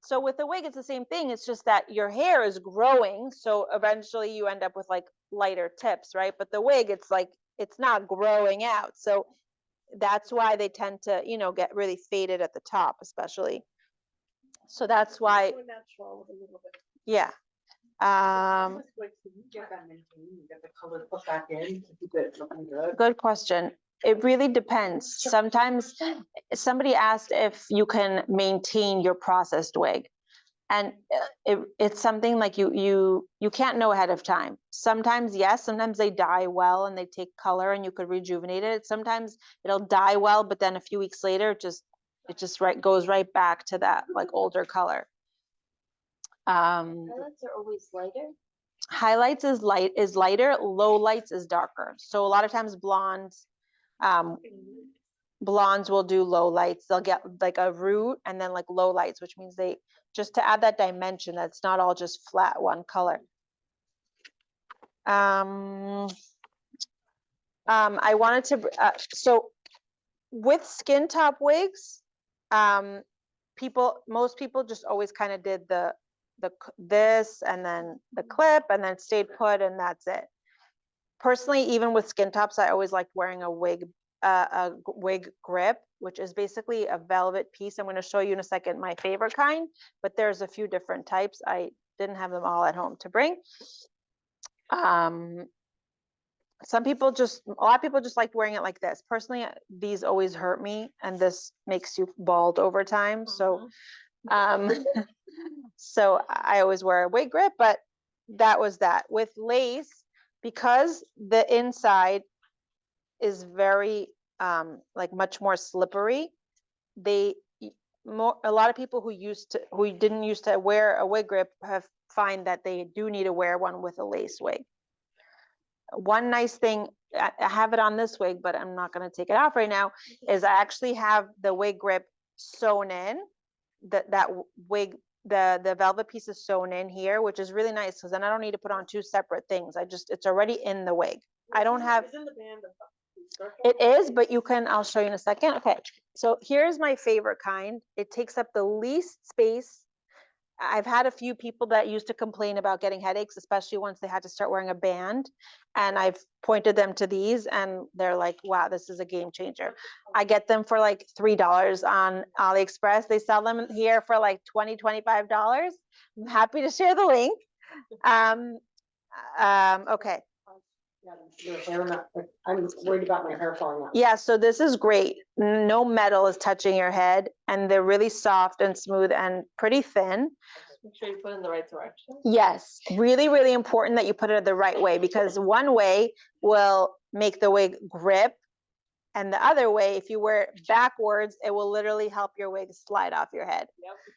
Speaker 3: So with the wig, it's the same thing. It's just that your hair is growing. So eventually you end up with like lighter tips, right? But the wig, it's like, it's not growing out. So that's why they tend to, you know, get really faded at the top, especially. So that's why,
Speaker 6: More natural with a little bit.
Speaker 3: yeah.
Speaker 5: Get that maintained, you get the color put back in to keep it looking good.
Speaker 3: Good question. It really depends. Sometimes somebody asked if you can maintain your processed wig. And it's something like you can't know ahead of time. Sometimes yes, sometimes they dye well and they take color and you could rejuvenate it. Sometimes it'll dye well, but then a few weeks later, it just goes right back to that like older color.
Speaker 5: Highlights are always lighter.
Speaker 3: Highlights is lighter, low lights is darker. So a lot of times blondes will do low lights. They'll get like a root and then like low lights, which means they just to add that dimension. That's not all just flat one color. I wanted to so with skin top wigs, most people just always kind of did this and then the clip and then stayed put and that's it. Personally, even with skin tops, I always liked wearing a wig grip, which is basically a velvet piece. I'm going to show you in a second my favorite kind, but there's a few different types. I didn't have them all at home to bring. A lot of people just liked wearing it like this. Personally, these always hurt me and this makes you bald over time. So so I always wear a wig grip, but that was that. With lace, because the inside is very like much more slippery, a lot of people who didn't used to wear a wig grip find that they do need to wear one with a lace wig. One nice thing, I have it on this wig, but I'm not going to take it off right now, is I actually have the wig grip sewn in. That wig, the velvet piece is sewn in here, which is really nice because then I don't need to put on two separate things. It's already in the wig. I don't have.
Speaker 6: Isn't the band
Speaker 3: It is, but you can, I'll show you in a second. Okay, so here's my favorite kind. It takes up the least space. I've had a few people that used to complain about getting headaches, especially once they had to start wearing a band. And I've pointed them to these and they're like, wow, this is a game changer. I get them for like $3 on AliExpress. They sell them here for like $20, $25. I'm happy to share the link. Okay.
Speaker 5: I'm worried about my hair falling out.
Speaker 3: Yeah, so this is great. No metal is touching your head and they're really soft and smooth and pretty thin.
Speaker 5: Make sure you put it in the right direction.
Speaker 3: Yes, really, really important that you put it the right way because one way will make the wig grip and the other way, if you wear it backwards, it will literally help your wig slide off your head.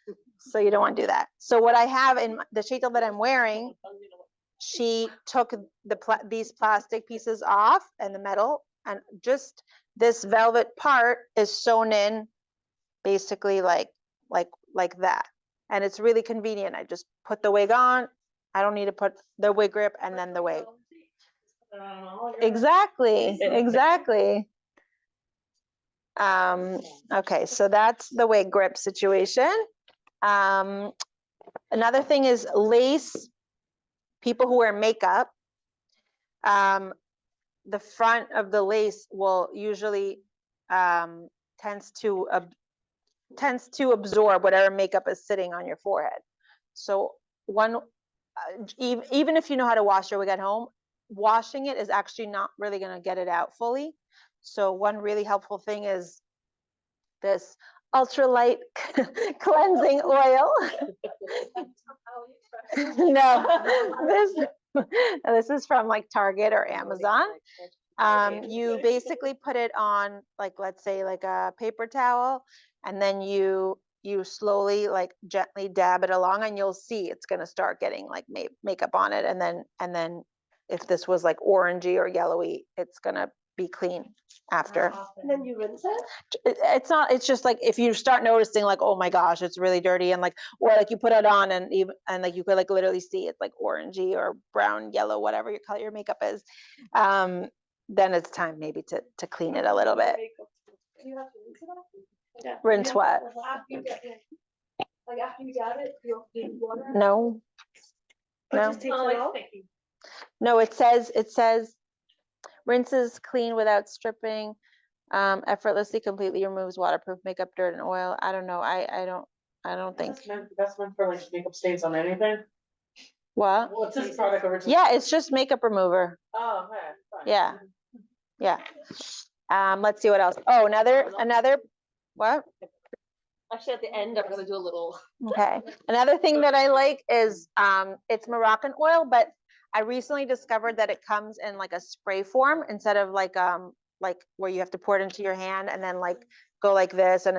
Speaker 5: Yep.
Speaker 3: So you don't want to do that. So what I have in the Sheitel that I'm wearing, she took these plastic pieces off and the metal, and just this velvet part is sewn in basically like that. And it's really convenient. I just put the wig on. I don't need to put the wig grip and then the wig. Exactly. Okay, so that's the wig grip situation. Another thing is lace. People who wear makeup, the front of the lace will usually tends to absorb whatever makeup is sitting on your forehead. So even if you know how to wash your wig at home, washing it is actually not really going to get it out fully. So one really helpful thing is this ultralight cleansing oil. No, this is from like Target or Amazon. You basically put it on, like, let's say like a paper towel, and then you slowly, like, gently dab it along, and you'll see it's going to start getting like makeup on it. And then if this was like orangey or yellowy, it's going to be clean after.
Speaker 6: And then you rinse it?
Speaker 3: It's just like if you start noticing like, oh my gosh, it's really dirty, and like, or like you put it on and like you could like literally see it's like orangey or brown, yellow, whatever your color your makeup is, then it's time maybe to clean it a little bit.
Speaker 4: Do you have to rinse it off?
Speaker 6: Yeah.
Speaker 3: Rinse what?
Speaker 4: After you get it, like after you got it, you have to use water.
Speaker 3: No,
Speaker 6: It
Speaker 3: no,
Speaker 6: just takes
Speaker 4: Not
Speaker 6: it
Speaker 4: like
Speaker 6: off.
Speaker 4: sticky.
Speaker 3: no, it says rinses clean without stripping, effortlessly, completely removes waterproof makeup, dirt and oil. I don't know. I don't think.
Speaker 8: That's meant for like makeup stains on anything.
Speaker 3: What?
Speaker 8: What's this product originally?
Speaker 3: Yeah, it's just makeup remover.
Speaker 8: Oh, okay. Fine.
Speaker 3: Yeah. Yeah. Let's see what else. Oh, another, what?
Speaker 5: Actually, at the end, I'm gonna do a little.
Speaker 3: Okay. Another thing that I like is, it's Moroccan oil, but I recently discovered that it comes in like a spray form instead of like where you have to pour it into your hand and then like go like this, and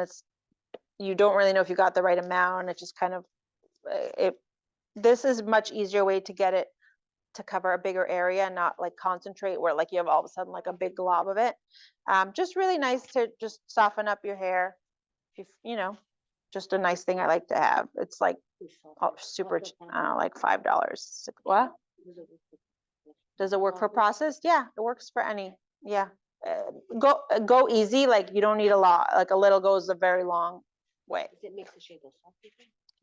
Speaker 3: you don't really know if you got the right amount. It just kind of, this is much easier way to get it to cover a bigger area, not like concentrate where like you have all of a sudden like a big glob of it. Just really nice to just soften up your hair. If you know, just a nice thing I like to have. It's like super, I don't know, like $5. What? Does it work for processed? Yeah, it works for any. Yeah. Go easy. Like you don't need a lot. Like a little goes a very long way.
Speaker 5: It makes the shade soft.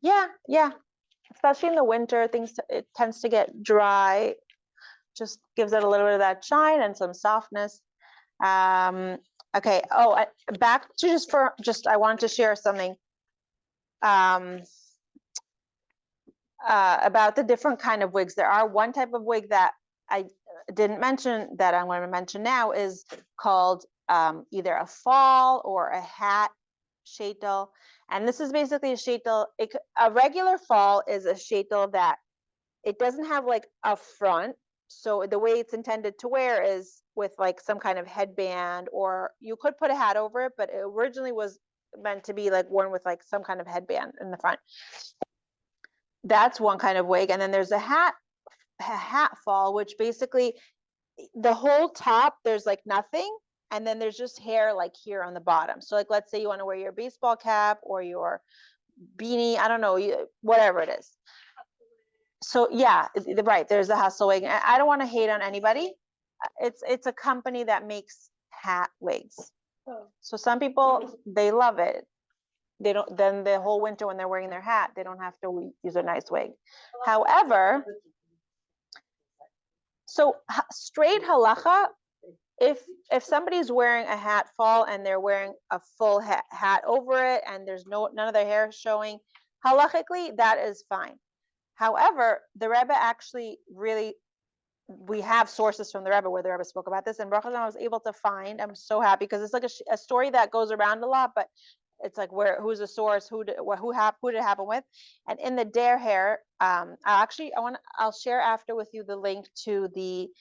Speaker 3: Yeah, yeah. Especially in the winter, it tends to get dry. Just gives it a little bit of that shine and some softness. Okay. Oh, back to I wanted to share something about the different kind of wigs. There are one type of wig that I didn't mention that I'm going to mention now is called either a fall or a hat Sheitel. And this is basically a Sheitel. A regular fall is a Sheitel that it doesn't have like a front. So the way it's intended to wear is with like some kind of headband, or you could put a hat over it, but it originally was meant to be like worn with like some kind of headband in the front. That's one kind of wig. And then there's a hat fall, which basically the whole top, there's like nothing. And then there's just hair like here on the bottom. So like, let's say you want to wear your baseball cap or your beanie, I don't know, whatever it is. So yeah, right, there's a hustle wig. I don't want to hate on anybody. It's a company that makes hat wigs. So some people, they love it. They don't, then the whole winter when they're wearing their hat, they don't have to use a nice wig. However, so straight halacha, if somebody's wearing a hat fall and they're wearing a full hat over it and there's none of their hair showing, halachically, that is fine. However, the Rebbe actually really, we have sources from the Rebbe where the Rebbe spoke about this, and Baruch Hashem I was able to find, I'm so happy because it's like a story that goes around a lot, but it's like who's the source, who did it happen with. And in the dare hair, I'll share after with you the link to the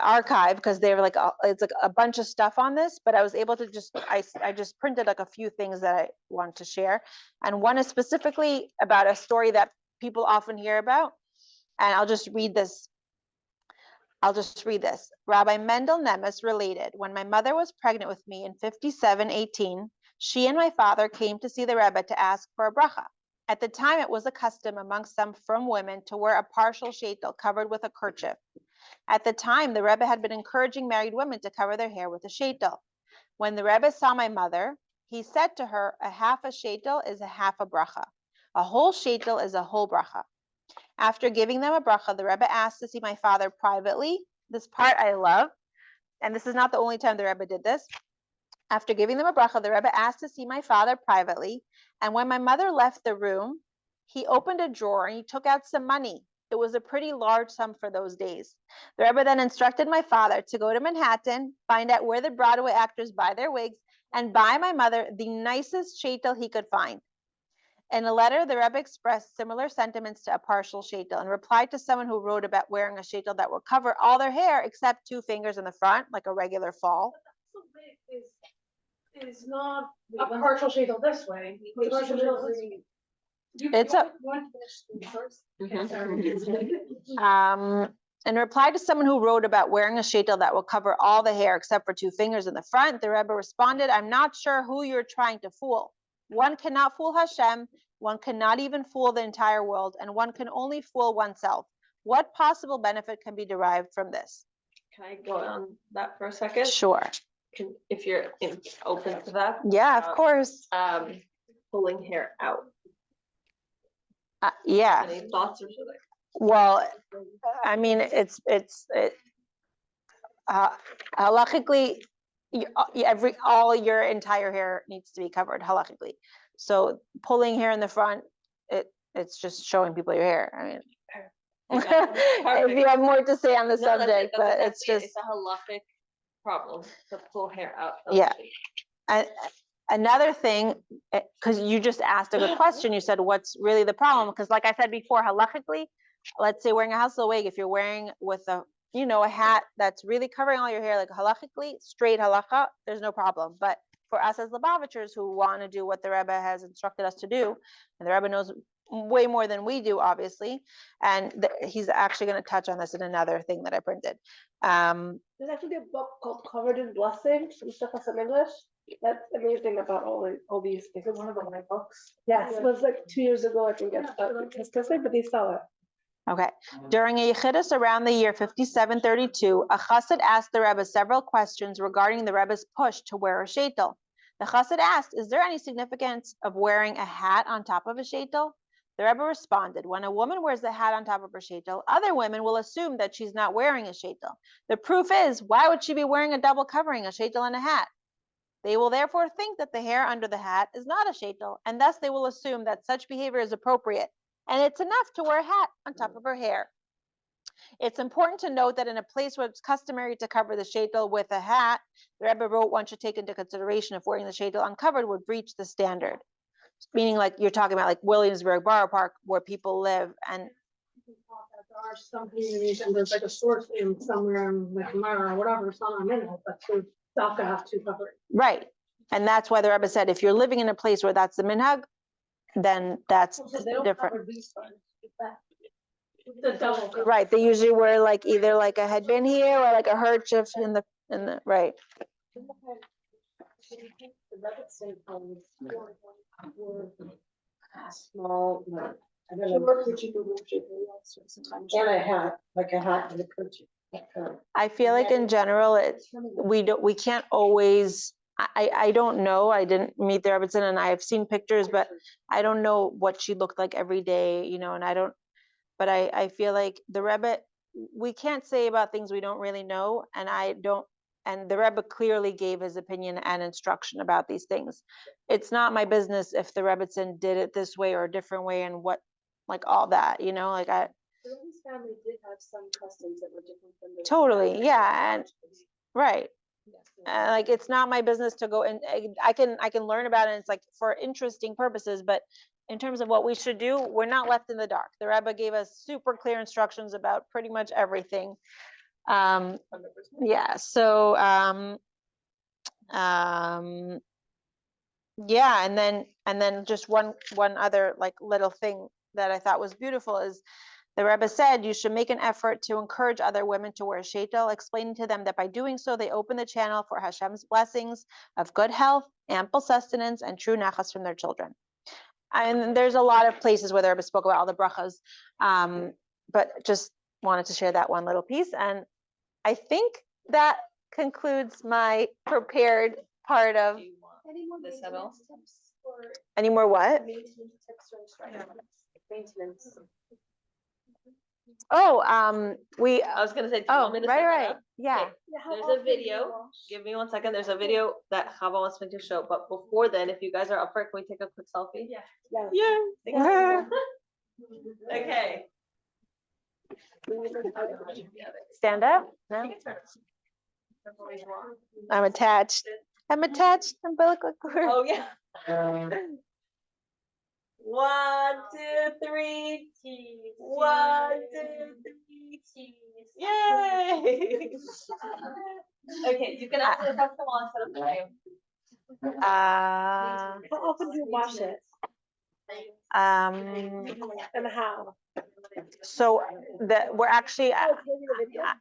Speaker 3: archive, because they were like it's like a bunch of stuff on this, but I was able to I just printed like a few things that I want to share, and one is specifically about a story that people often hear about, and I'll just read this. Rabbi Mendel Nemes related, when my mother was pregnant with me in 57-18, she and my father came to see the Rebbe to ask for a bracha. At the time, it was a custom amongst some frum women to wear a partial sheitel covered with a kerchief. At the time, the Rebbe had been encouraging married women to cover their hair with a sheitel. When the Rebbe saw my mother, he said to her, a half a sheitel is a half a bracha. A whole sheitel is a whole bracha. After giving them a bracha, the Rebbe asked to see my father privately. This part I love, and this is not the only time the Rebbe did this. After giving them a bracha, the Rebbe asked to see my father privately, and when my mother left the room, he opened a drawer and he took out some money. It was a pretty large sum for those days. The Rebbe then instructed my father to go to Manhattan, find out where the Broadway actors buy their wigs, and buy my mother the nicest sheitel he could find. In a letter, the Rebbe expressed similar sentiments to a partial sheitel and replied to someone who wrote about wearing a sheitel that will cover all their hair except 2 fingers in the front, like a regular fall.
Speaker 4: But the wig is not a partial sheitel this way. The partial sheitel is.
Speaker 3: It's a. In reply to someone who wrote about wearing a sheitel that will cover all the hair except for 2 fingers in the front, the Rebbe responded, I'm not sure who you're trying to fool. One cannot fool Hashem, one cannot even fool the entire world, and one can only fool oneself. What possible benefit can be derived from this?
Speaker 5: Can I go on that for a second?
Speaker 3: Sure.
Speaker 5: if you're open to that.
Speaker 3: Yeah, of course.
Speaker 5: Pulling hair out.
Speaker 3: Yeah.
Speaker 5: Any thoughts or something?
Speaker 3: Well, I mean, halachically, all your entire hair needs to be covered halachically. So pulling hair in the front, it's just showing people your hair. I mean, if you have more to say on the subject, but it's just
Speaker 5: it's a halachic problem to pull hair out.
Speaker 3: Yeah. And another thing, because you just asked a good question, you said, what's really the problem? Because like I said before, halachically, let's say wearing a hasel wig, if you're wearing with a hat that's really covering all your hair, like halachically, straight halacha, there's no problem. But for us as Lubavitchers who want to do what the Rebbe has instructed us to do, and the Rebbe knows way more than we do, obviously, and he's actually going to touch on this in another thing that I printed.
Speaker 6: There's actually a book called Covered in Blessings from Sheitels in English. That's amazing about all these things.
Speaker 8: It's one of my books.
Speaker 6: Yes, it was like 2 years ago, I think, but they sell it.
Speaker 3: Okay. During a Yechidus around the year 5732, a chassid asked the Rebbe several questions regarding the Rebbe's push to wear a sheitel. The chassid asked, is there any significance of wearing a hat on top of a sheitel? The Rebbe responded, when a woman wears a hat on top of her sheitel, other women will assume that she's not wearing a sheitel. The proof is, why would she be wearing a double covering, a sheitel and a hat? They will therefore think that the hair under the hat is not a sheitel, and thus they will assume that such behavior is appropriate, and it's enough to wear a hat on top of her hair. It's important to note that in a place where it's customary to cover the sheitel with a hat, the Rebbe wrote one should take into consideration if wearing the sheitel uncovered would breach the standard. Meaning, like you're talking about, like Williamsburg Borough Park, where people live, and
Speaker 4: There are some communities and there's like a source in somewhere in like Mara or whatever, it's not on minute, but to Dalka have to cover it.
Speaker 3: right, and that's why the Rebbe said if you're living in a place where that's the minhag, then that's different.
Speaker 4: The double cover.
Speaker 3: Right, they usually wear like either like a headband here or like a kerchief in the right.
Speaker 8: Small, I don't know. And a hat, like a hat and a kerchief.
Speaker 3: I feel like in general, we can't always. I don't know. I didn't meet the Rebbetzin, and I've seen pictures, but I don't know what she looked like every day, and I don't. But I feel like the Rebbe, we can't say about things we don't really know, and I don't. And the Rebbe clearly gave his opinion and instruction about these things. It's not my business if the Rebbetzin did it this way or a different way, and what, like all that, like I.
Speaker 7: His family did have some customs that were different from the.
Speaker 3: Totally, yeah, and right. Like it's not my business to go and I can learn about it. And it's like for interesting purposes, but in terms of what we should do, we're not left in the dark. The Rebbe gave us super clear instructions about pretty much everything. Yeah. So yeah, and then just one other like little thing that I thought was beautiful is the Rebbe said you should make an effort to encourage other women to wear a sheitel, explaining to them that by doing so, they open the channel for Hashem's blessings of good health, ample sustenance, and true nachas from their children. And there's a lot of places where the Rebbe spoke about all the brachas, but just wanted to share that one little piece. And I think that concludes my prepared part of.
Speaker 5: This at all?
Speaker 3: Any more what?
Speaker 7: Maintenance tips or instructions. Maintenance.
Speaker 3: Oh, we.
Speaker 5: I was gonna say.
Speaker 3: Oh, right. Yeah.
Speaker 5: Okay, there's a video. Give me 1 second. There's a video that Chava wants me to show. But before then, if you guys are up for it, can we take a quick selfie?
Speaker 6: Yeah.
Speaker 5: Okay.
Speaker 3: Stand up. No. I'm attached. Umbilical cord.
Speaker 5: Oh yeah. 1, 2, 3, cheese. 1, 2, 3, cheese. Yay! Okay, you can actually have them on instead of the frame.
Speaker 6: How often do you wash it? And how?
Speaker 3: So we're actually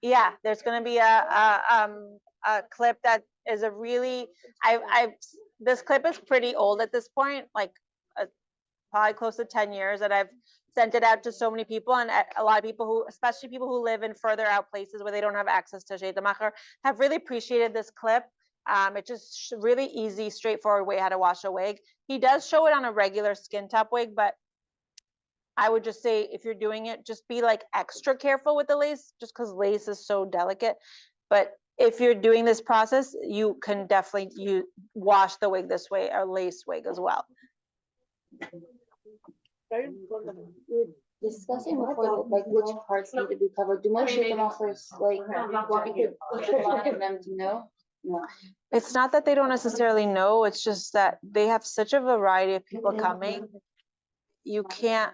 Speaker 3: yeah, there's going to be a clip that is a really this clip is pretty old at this point, like probably close to 10 years, that I've sent it out to so many people, and a lot of people who, especially people who live in further out places where they don't have access to Sheitamacher, have really appreciated this clip. It's just really easy, straightforward way how to wash a wig. He does show it on a regular skin top wig, but I would just say if you're doing it, just be like extra careful with the lace, just because lace is so delicate. But if you're doing this process, you can definitely wash the wig this way, a lace wig as well.
Speaker 9: Discussing before, like which parts need to be covered. Do most Sheitels like want them to know? No.
Speaker 3: It's not that they don't necessarily know, it's just that they have such a variety of people coming. You can't,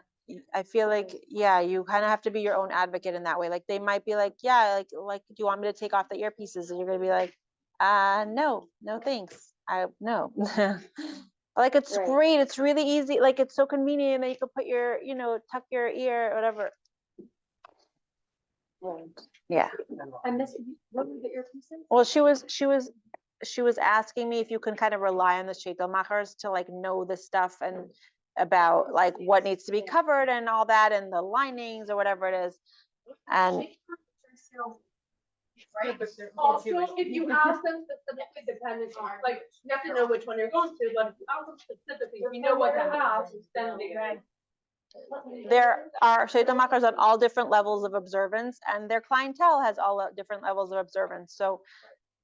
Speaker 3: I feel like, yeah, you kind of have to be your own advocate in that way. Like they might be like, yeah, like, do you want me to take off the earpieces? And you're gonna be like, no, thanks. No. Like it's
Speaker 9: Right.
Speaker 3: great. It's really easy. Like it's so convenient that you can put your, tuck your ear or whatever. Yeah.
Speaker 7: I missed, what were the earpieces?
Speaker 3: Well, she was asking me if you can kind of rely on the Sheitelmachers to like know the stuff and about like what needs to be covered and all that and the linings or whatever it is. And
Speaker 4: Also, if you ask them specifically, depending on, like, you have to know which one you're going to, but if you ask them specifically, if you know what to ask, then they can.
Speaker 3: there are Sheitelmachers on all different levels of observance, and their clientele has all different levels of observance. So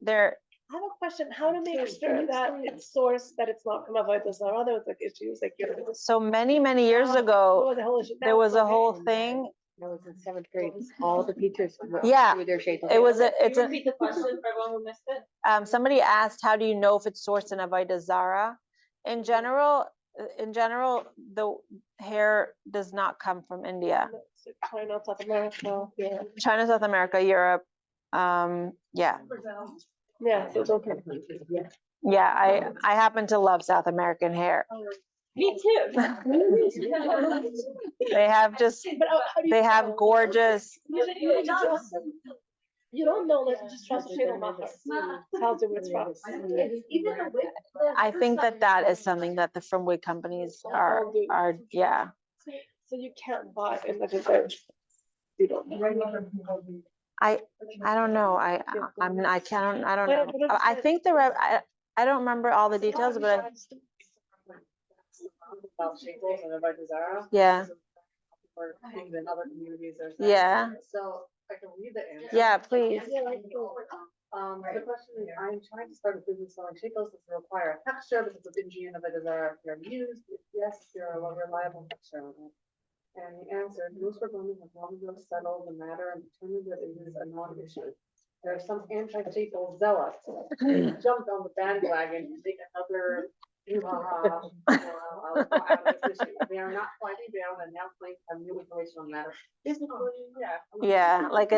Speaker 3: they're
Speaker 6: I have a question, how to make sure that it's sourced, that it's not from avodah zarah, there was like issues, like
Speaker 3: so many years ago, there was a whole thing.
Speaker 9: That was in 7th grade. All the teachers.
Speaker 3: Yeah,
Speaker 9: Through their Sheitels.
Speaker 3: it's a,
Speaker 5: Repeat the question for everyone who missed it.
Speaker 3: somebody asked, how do you know if it's sourced in avodah zarah? In general, the hair does not come from India.
Speaker 6: China, South America, yeah.
Speaker 3: China, South America, Europe. Yeah.
Speaker 6: Yeah, so it's okay.
Speaker 3: Yeah, I happen to love South American hair.
Speaker 5: Me too.
Speaker 3: They have just,
Speaker 6: But how do you
Speaker 3: they have
Speaker 6: tell?
Speaker 3: gorgeous,
Speaker 6: You don't know, like, just trust the Sheitelmacher. Tells you where it's from.
Speaker 3: I think that is something that the from wig companies are, yeah.
Speaker 6: So you can't buy in the dessert. You don't know.
Speaker 3: I don't know. I don't know. I think I don't remember all the details, but
Speaker 8: About Sheitels and avodah zarah.
Speaker 3: yeah,
Speaker 8: Or maybe in other communities or.
Speaker 3: yeah,
Speaker 8: So I can read the answer.
Speaker 3: yeah, please.
Speaker 8: The question is, I'm trying to start a business selling Sheitels. Does it require a texture because of Binji and avodah zarah if you're used? If yes, you're a reliable texture. And the answer, most women have long ago settled the matter and determined that it is a non-issue. There are some anti-Sheitel zealots who jumped on the bandwagon to make another out of this issue. They are not quieting down and now claim to have new information on the matter.
Speaker 3: Yeah, like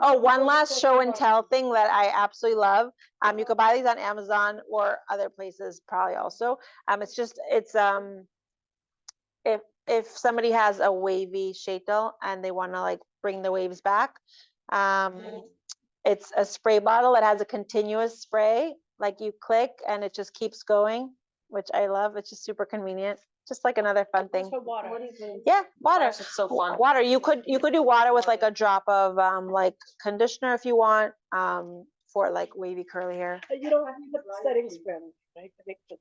Speaker 3: oh, one last show and tell thing that I absolutely love. You could buy these on Amazon or other places probably also. If somebody has a wavy Sheitel and they want to like bring the waves back, it's a spray bottle that has a continuous spray, like you click and it just keeps going, which I love. It's just super convenient. Just like another fun thing.
Speaker 6: For water.
Speaker 3: Yeah, water.
Speaker 2: It's so fun.
Speaker 3: Water. You could do water with like a drop of like conditioner if you want, for like wavy curly hair.
Speaker 6: You don't have to put setting spray, right? To make the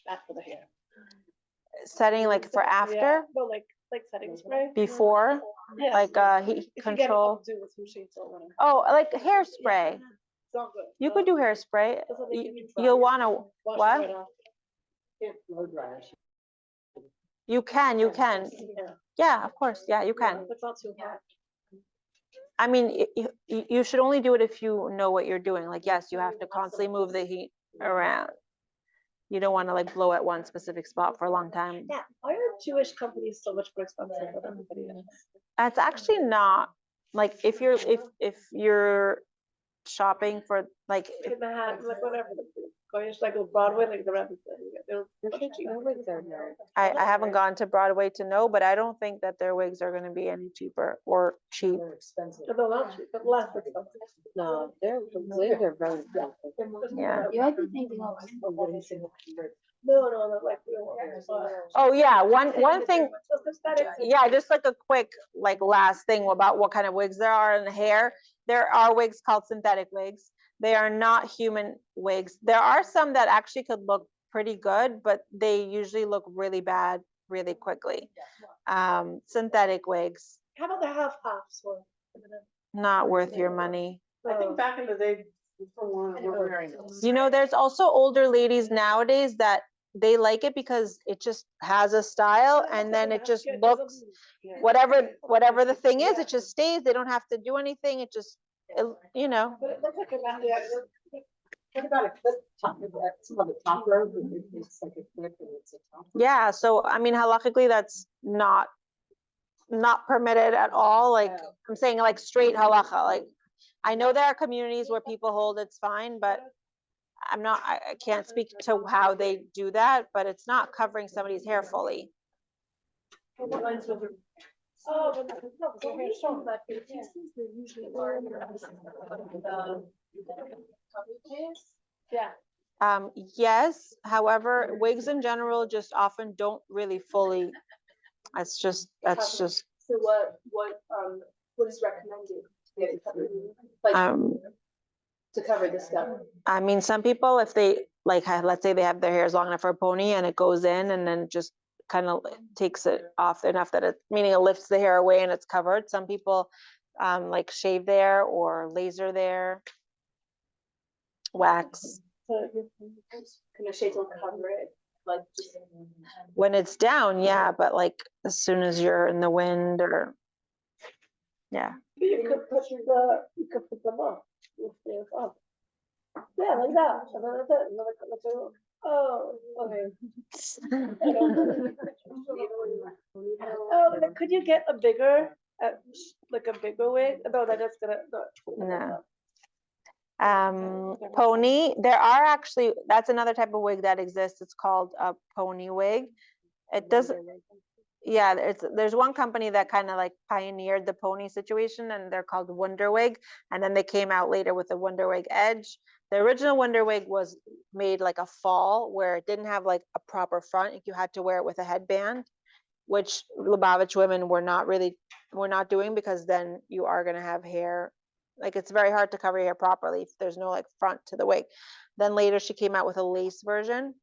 Speaker 6: after the hair.
Speaker 3: Setting like for after,
Speaker 6: Yeah, no, like setting spray.
Speaker 3: before,
Speaker 6: Yeah.
Speaker 3: like heat
Speaker 6: If you get it
Speaker 3: control.
Speaker 6: updo with some shades or whatever.
Speaker 3: Oh, like hairspray.
Speaker 6: It's not good.
Speaker 3: You could do hairspray.
Speaker 6: Doesn't make it dry.
Speaker 3: You'll want to,
Speaker 6: Wash it
Speaker 3: what?
Speaker 6: right off.
Speaker 8: Can't blow dry.
Speaker 3: You can.
Speaker 6: Yeah.
Speaker 3: Yeah, of course. Yeah, you can.
Speaker 6: It's not too hot.
Speaker 3: I mean, you should only do it if you know what you're doing. Like, yes, you have to constantly move the heat around. You don't want to like blow at one specific spot for a long time.
Speaker 6: Yeah, why are Jewish companies so much more expensive than everybody else?
Speaker 3: That's actually not, like, if you're shopping for like,
Speaker 6: In Manhattan, like whatever, going to like Broadway, like the rabbits, they're cheap.
Speaker 3: I haven't gone to Broadway to know, but I don't think that their wigs are going to be any cheaper or cheap.
Speaker 8: They're expensive.
Speaker 6: They're not cheap, but less expensive.
Speaker 8: No, they're very expensive.
Speaker 3: Yeah.
Speaker 9: You might be thinking of.
Speaker 6: No, like real.
Speaker 3: Oh yeah, one thing,
Speaker 6: Just aesthetics.
Speaker 3: yeah, just like a quick like last thing about what kind of wigs there are in the hair. there are wigs called synthetic wigs. They are not human wigs. There are some that actually could look pretty good, but they usually look really bad really quickly. Synthetic wigs,
Speaker 6: How about the half one?
Speaker 3: not worth your money.
Speaker 8: I think back in the day, people were wearing those.
Speaker 3: You know, there's also older ladies nowadays that they like it because it just has a style and then it just looks, whatever the thing is, it just stays. They don't have to do anything. It just, you know.
Speaker 6: But it looks like a
Speaker 8: What about a clip top? Some of the top row, it's like a clip and it's a top.
Speaker 3: Yeah, so I mean, halakhically, that's not permitted at all. Like I'm saying, like straight halakha. Like I know there are communities where people hold it's fine, but I can't speak to how they do that, but it's not covering somebody's hair fully.
Speaker 6: Oh, but no, their hair's short. Yeah.
Speaker 3: Yes, however, wigs in general just often don't really fully, that's just,
Speaker 7: So what is recommended to get it covered? Like, to cover this stuff?
Speaker 3: I mean, some people, if they, like, let's say they have their hairs long enough for a pony and it goes in and then just kind of takes it off enough that it, meaning it lifts the hair away and it's covered. Some people like shave there or laser there, wax.
Speaker 7: Can a sheitel cover it? Like just
Speaker 3: When it's down, yeah, but like as soon as you're in the wind or, yeah.
Speaker 6: You could put them up. Yeah, like that. And then that's it. And then like, oh, okay. Oh, but could you get a bigger, like a bigger wig? No, that's gonna, no.
Speaker 3: Pony, there are actually, that's another type of wig that exists. It's called a pony wig. It doesn't, yeah, there's one company that kind of like pioneered the pony situation and they're called Wonder Wig. And then they came out later with the Wonder Wig Edge. The original Wonder Wig was made like a fall where it didn't have like a proper front. You had to wear it with a headband, which Lubavitch women were not doing because then you are going to have hair. Like it's very hard to cover your hair properly if there's no like front to the wig. Then later she came out with a lace version.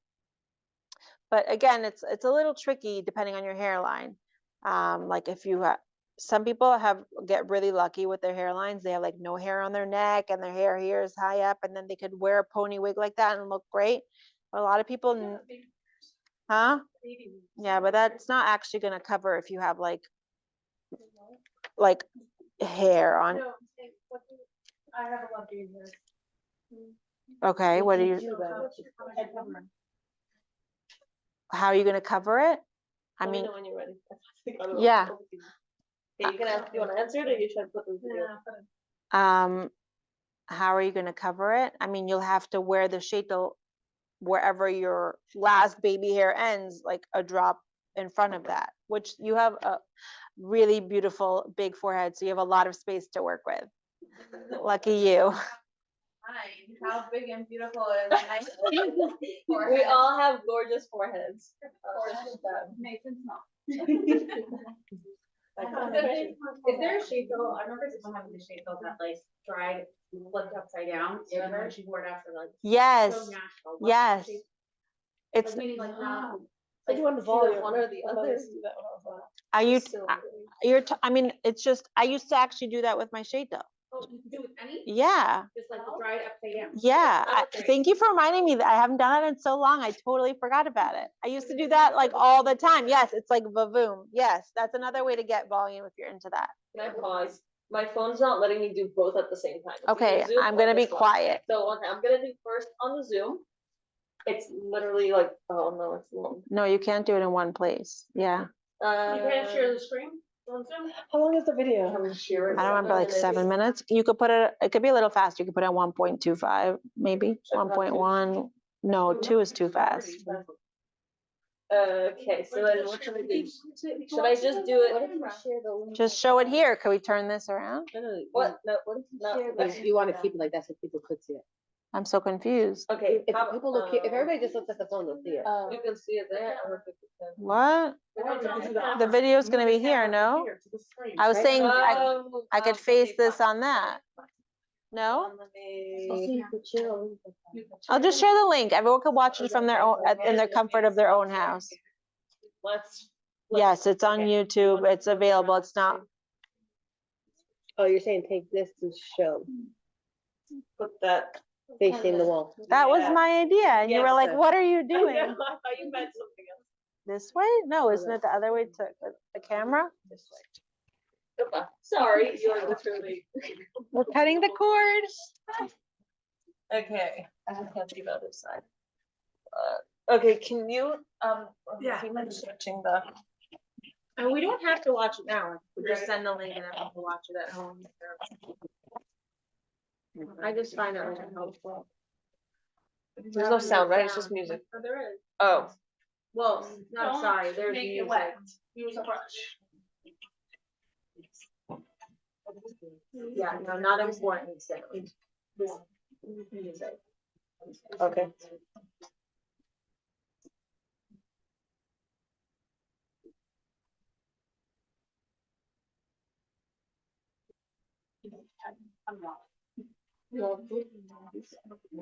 Speaker 3: But again, it's a little tricky depending on your hairline. Like if you have, some people get really lucky with their hairlines. They have like no hair on their neck and their hair here is high up and then they could wear a pony wig like that and look great. But a lot of people, huh? Yeah, but that's not actually going to cover if you have like hair on.
Speaker 4: I have a lucky hair.
Speaker 3: Okay, what do you? How are you going to cover it? I mean,
Speaker 5: when you're ready.
Speaker 3: yeah.
Speaker 5: Okay, you can ask, you want to answer it or you should put the video?
Speaker 3: How are you going to cover it? I mean, you'll have to wear the sheitel wherever your last baby hair ends, like a drop in front of that, which you have a really beautiful big forehead, so you have a lot of space to work with. Lucky you.
Speaker 5: How big and beautiful is we all have gorgeous foreheads.
Speaker 7: Nathan's not. Is there a sheitel? I remember someone having a sheitel that like dried, flipped upside down, and then she wore it after like.
Speaker 3: Yes.
Speaker 7: So natural.
Speaker 3: Yes. It's.
Speaker 7: Meaning like not.
Speaker 6: I do want the volume.
Speaker 5: One or the other.
Speaker 3: Are you?
Speaker 5: So
Speaker 3: I mean, it's just. I used to actually do that with my sheitel.
Speaker 7: Oh, you can do it with any?
Speaker 3: Yeah.
Speaker 7: Just like the dried upside down.
Speaker 3: Yeah.
Speaker 7: Okay.
Speaker 3: Thank you for reminding me that I haven't done it in so long. I totally forgot about it. I used to do that like all the time. Yes, it's like vavoom. Yes, that's another way to get volume if you're into that.
Speaker 5: can I pause? My phone's not letting me do both at the same time. It's
Speaker 3: Okay,
Speaker 5: either Zoom
Speaker 3: I'm
Speaker 5: or
Speaker 3: gonna be
Speaker 5: this one.
Speaker 3: quiet.
Speaker 5: So okay, I'm gonna do first on the Zoom. It's literally like, oh no, it's long.
Speaker 3: No, you can't do it in one place. Yeah.
Speaker 4: You can't share the screen on Zoom?
Speaker 6: How long is the video?
Speaker 5: I'm gonna share it.
Speaker 3: I don't remember, like 7 minutes. You could put it, it could be a little faster. You could put it on 1.25, maybe 1.1. No, 2 is too fast.
Speaker 5: Okay, so then what should I do? Should I just do it?
Speaker 3: Just show it here. Can we turn this around?
Speaker 5: What? No, what? No.
Speaker 8: You want to keep it like that so people could see it.
Speaker 3: I'm so confused.
Speaker 5: Okay,
Speaker 8: If people look, if everybody just looks at the phone, they'll see it.
Speaker 5: you can see it there. Or if you can-
Speaker 3: What? The video's gonna be here, no? I was saying I could face this on that. No?
Speaker 5: Let me-
Speaker 3: I'll just share the link. Everyone can watch it from their own, in their comfort of their own house.
Speaker 5: Let's.
Speaker 3: Yes, it's on YouTube. It's available. It's not,
Speaker 5: Oh, you're saying take this to show. Put that facing the wall.
Speaker 3: that was my idea. And you were
Speaker 5: Yes,
Speaker 3: like,
Speaker 5: sir.
Speaker 3: what are you
Speaker 5: I
Speaker 3: doing?
Speaker 5: know, I thought you meant something else.
Speaker 3: This way? No, isn't it the other way to the camera?
Speaker 5: This way. Okay. Sorry, you're literally.
Speaker 3: We're cutting the cord.
Speaker 5: Okay, I can't see the other side. Okay, can you,
Speaker 6: Yeah.
Speaker 5: do you mind switching the?
Speaker 3: And we don't have to watch it now. We just send the link and everyone can watch it at home. I just find it like helpful.
Speaker 2: There's no sound, right? It's just music.
Speaker 6: Oh, there is.
Speaker 2: Oh,
Speaker 3: Well, no,
Speaker 6: Don't
Speaker 3: sorry, there's
Speaker 6: make it
Speaker 3: music.
Speaker 6: wet. Use a brush.
Speaker 3: Yeah, no, not important sound. Music.
Speaker 2: okay.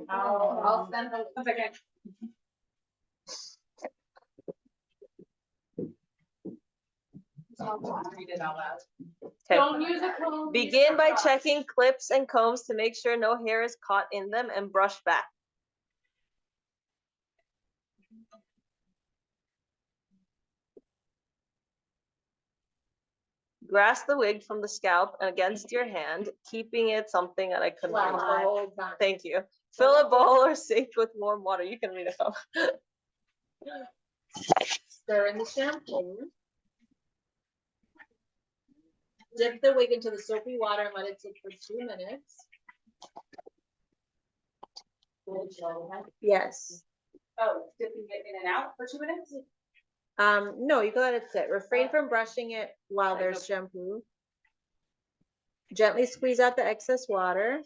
Speaker 8: I'll send them.
Speaker 6: Okay.
Speaker 8: Read it out loud.
Speaker 2: Okay.
Speaker 4: Don't use a comb.
Speaker 2: Begin by checking clips and combs to make sure no hair is caught in them and brush back. Grasp the wig from the scalp against your hand, keeping it something that I couldn't read. Thank you. Fill a bowl or sink with warm water. You can read it up.
Speaker 3: Stir in the shampoo. Dip the wig into the soapy water and let it sit for 2 minutes. Yes.
Speaker 8: Oh, dipping it in and out for 2 minutes?
Speaker 3: No, you can let it sit. Refrain from brushing it while there's shampoo. Gently squeeze out the excess water.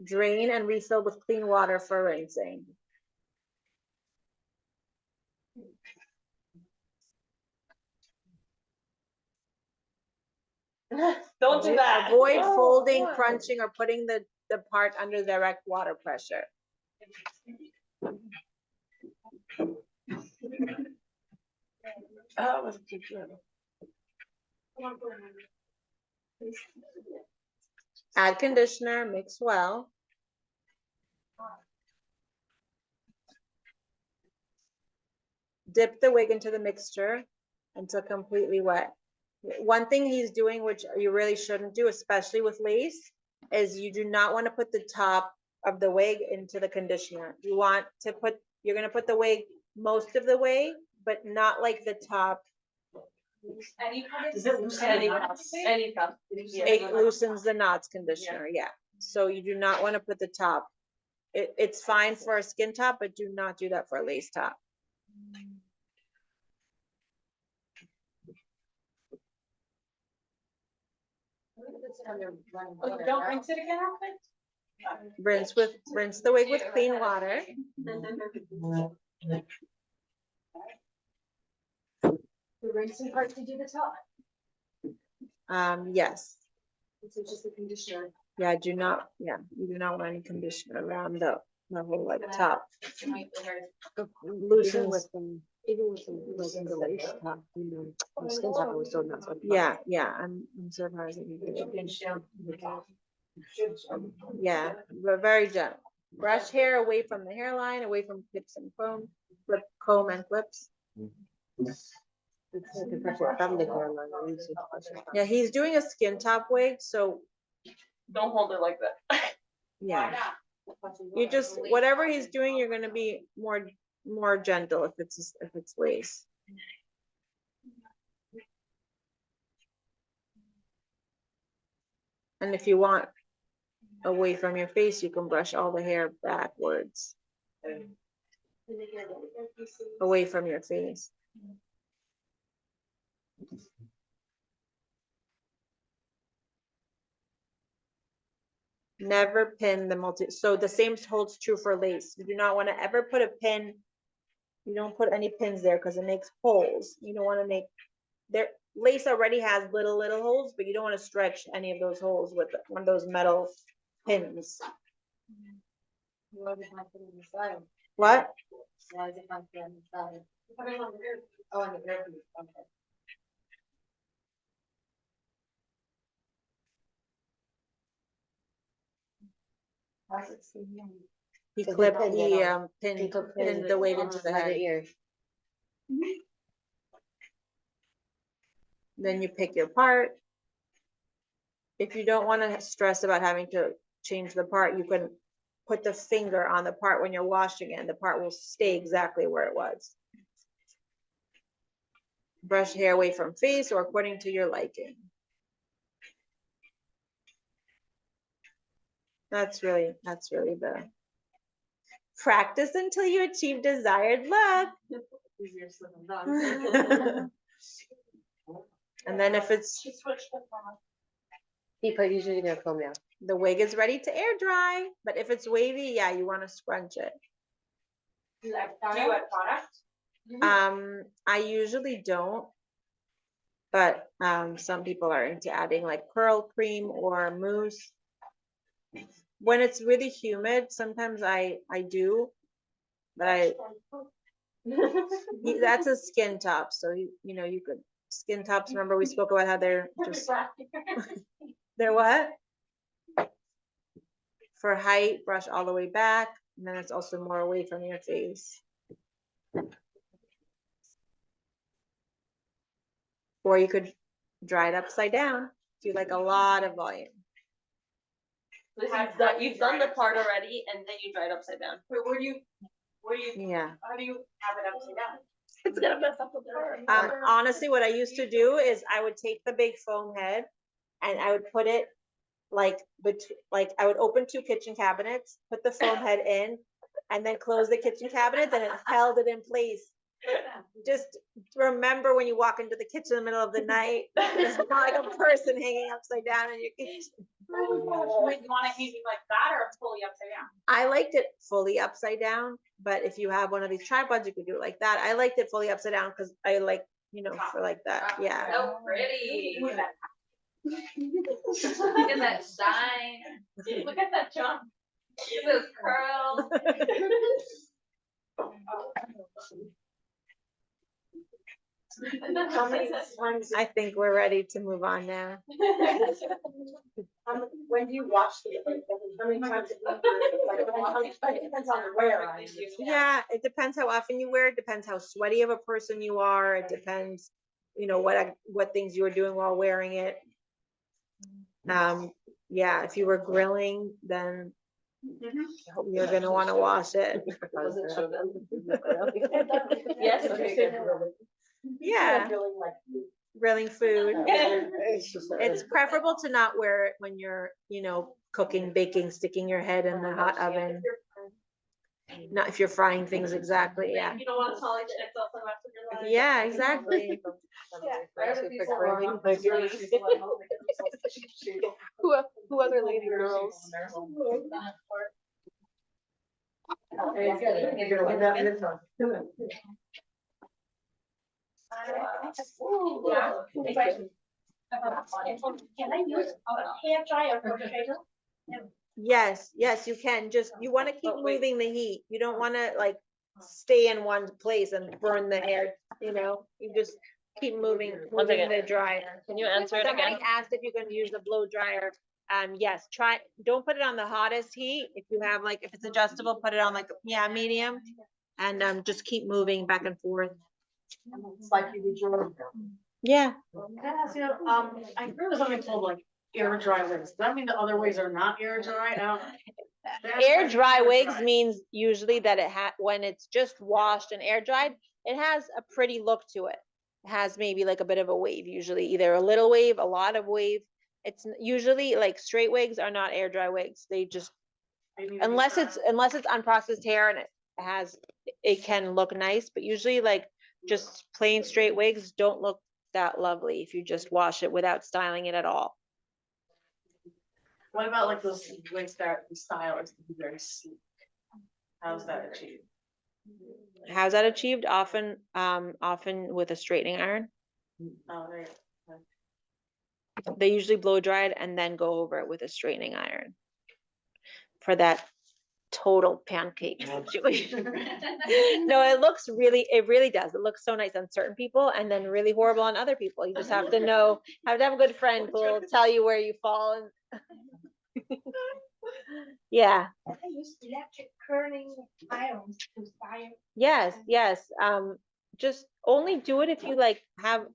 Speaker 3: Drain and refill with clean water for rinsing.
Speaker 5: Don't do that.
Speaker 3: Avoid folding, crunching, or putting the part under direct water pressure.
Speaker 5: Oh, that's too good.
Speaker 3: Add conditioner, mix well. Dip the wig into the mixture until completely wet. One thing he's doing, which you really shouldn't do, especially with lace, is you do not want to put the top of the wig into the conditioner. You want to put, you're going to put the wig most of the way, but not like the top.
Speaker 8: Any kind
Speaker 5: Does it loosen any cuff? Any cuff?
Speaker 3: It loosens the knots conditioner, yeah. So you do not want to put the top. It's fine for a skin top, but do not do that for a lace top.
Speaker 8: Oh, you don't rinse it again,
Speaker 3: Rinse the wig with clean water.
Speaker 7: The rinsing part to do the top.
Speaker 3: Yes,
Speaker 7: This is just the conditioner.
Speaker 3: yeah, you do not want any conditioner around the whole like top. Loosens.
Speaker 9: Even with the lace top, you know, the skin top was so not so.
Speaker 3: Yeah, I'm surprised that you did it. Yeah, but very gentle. Brush hair away from the hairline, away from clips and comb and clips.
Speaker 9: It's like a pressure from the hairline.
Speaker 3: Yeah, he's doing a skin top wig, so
Speaker 5: Don't hold it like that.
Speaker 3: yeah. You just, whatever he's doing, you're gonna be more gentle if it's lace. And if you want away from your face, you can brush all the hair backwards. Away from your face. Never pin the so the same holds true for lace. You do not want to ever put a pin. You don't put any pins there because it makes holes. You don't want to make their lace already has little holes, but you don't want to stretch any of those holes with one of those metal pins.
Speaker 8: Why is it not put on the side?
Speaker 3: What?
Speaker 8: Why is it not put on the side? Oh, on the air piece, okay. How's it seem?
Speaker 3: You
Speaker 9: Because
Speaker 3: clip
Speaker 9: they pin it
Speaker 3: the
Speaker 9: on.
Speaker 3: pin the wig into the
Speaker 9: By
Speaker 3: head.
Speaker 9: ear.
Speaker 3: Then you pick your part. If you don't want to stress about having to change the part, you can put the finger on the part when you're washing it, and the part will stay exactly where it was. Brush hair away from face or according to your liking. That's really the practice until you achieve desired look.
Speaker 8: Easier said than done.
Speaker 3: And then if it's
Speaker 6: She switched the phone.
Speaker 9: People usually gonna comb now.
Speaker 3: the wig is ready to air dry, but if it's wavy, yeah, you want to scrunch it.
Speaker 6: Do you add product?
Speaker 3: I usually don't, but some people are into adding like pearl cream or mousse. When it's really humid, sometimes I do, but that's a skin top, so you know you could skin tops. Remember we spoke about how they're just they're what? For height, brush all the way back, and then it's also more away from your face. Or you could dry it upside down, do like a lot of volume.
Speaker 5: You've done the part already and then you dry it upside down.
Speaker 6: But where do you,
Speaker 3: Yeah.
Speaker 6: how do you have it upside down? It's gonna mess up with the.
Speaker 3: Honestly, what I used to do is I would take the big foam head and I would put it like I would open 2 kitchen cabinets, put the foam head in, and then close the kitchen cabinets, and it held it in place. Just remember when you walk into the kitchen in the middle of the night, there's not like a person hanging upside down in your kitchen.
Speaker 6: You want it hanging like that or fully upside down?
Speaker 3: I liked it fully upside down, but if you have one of these tripods, you could do it like that. I liked it fully upside down because I like, for like that. Yeah.
Speaker 5: So pretty. Look at that shine. Look at that jump. Look at those curls.
Speaker 8: How many times,
Speaker 3: I think we're ready to move on now.
Speaker 8: when do you wash the, how many times? It depends on the wear.
Speaker 3: Yeah, it depends how often you wear it, depends how sweaty of a person you are, it depends, what things you were doing while wearing it. Yeah, if you were grilling, then you're gonna want to wash it.
Speaker 5: Yes.
Speaker 3: Yeah, grilling food. It's preferable to not wear it when you're, cooking, baking, sticking your head in the hot oven. Not if you're frying things, exactly, yeah.
Speaker 6: You don't want to polish it for the rest of your life.
Speaker 3: Yeah, exactly.
Speaker 6: Who other lady girls?
Speaker 4: Can I use a hair dryer for Sheitels?
Speaker 3: Yes, you can. You want to keep moving the heat. You don't want to stay in one place and burn the hair, you just keep moving the dryer.
Speaker 5: Can you answer it
Speaker 3: Somebody
Speaker 5: again?
Speaker 3: asked if you can use the blow dryer. Yes, don't put it on the hottest heat. If you have if it's adjustable, put it on medium, and just keep moving back and forth.
Speaker 8: It's like you did your.
Speaker 3: Yeah.
Speaker 8: Can I ask you, I heard of something called air dry wigs. Does that mean the other ways are not air dry?
Speaker 3: Air dry wigs means usually that when it's just washed and air dried, it has a pretty look to it. It has maybe a bit of a wave, usually either a little wave, a lot of wave. It's usually straight wigs are not air dry wigs. They just, unless it's unprocessed hair and it can look nice, but usually just plain straight wigs don't look that lovely if you just wash it without styling it at all.
Speaker 8: What about those wigs that the style is to be very sleek? How's that achieved?
Speaker 3: How's that achieved? Often with a straightening iron.
Speaker 8: Oh, there you go.
Speaker 3: They usually blow dry it and then go over it with a straightening iron for that total pancake situation. No, it really does. It looks so nice on certain people and then really horrible on other people. You just have to know, have to have a good friend who will tell you where you fall. And yeah.
Speaker 4: I use electric curling irons to fire.
Speaker 3: Yes, yes. Just only do it if you like have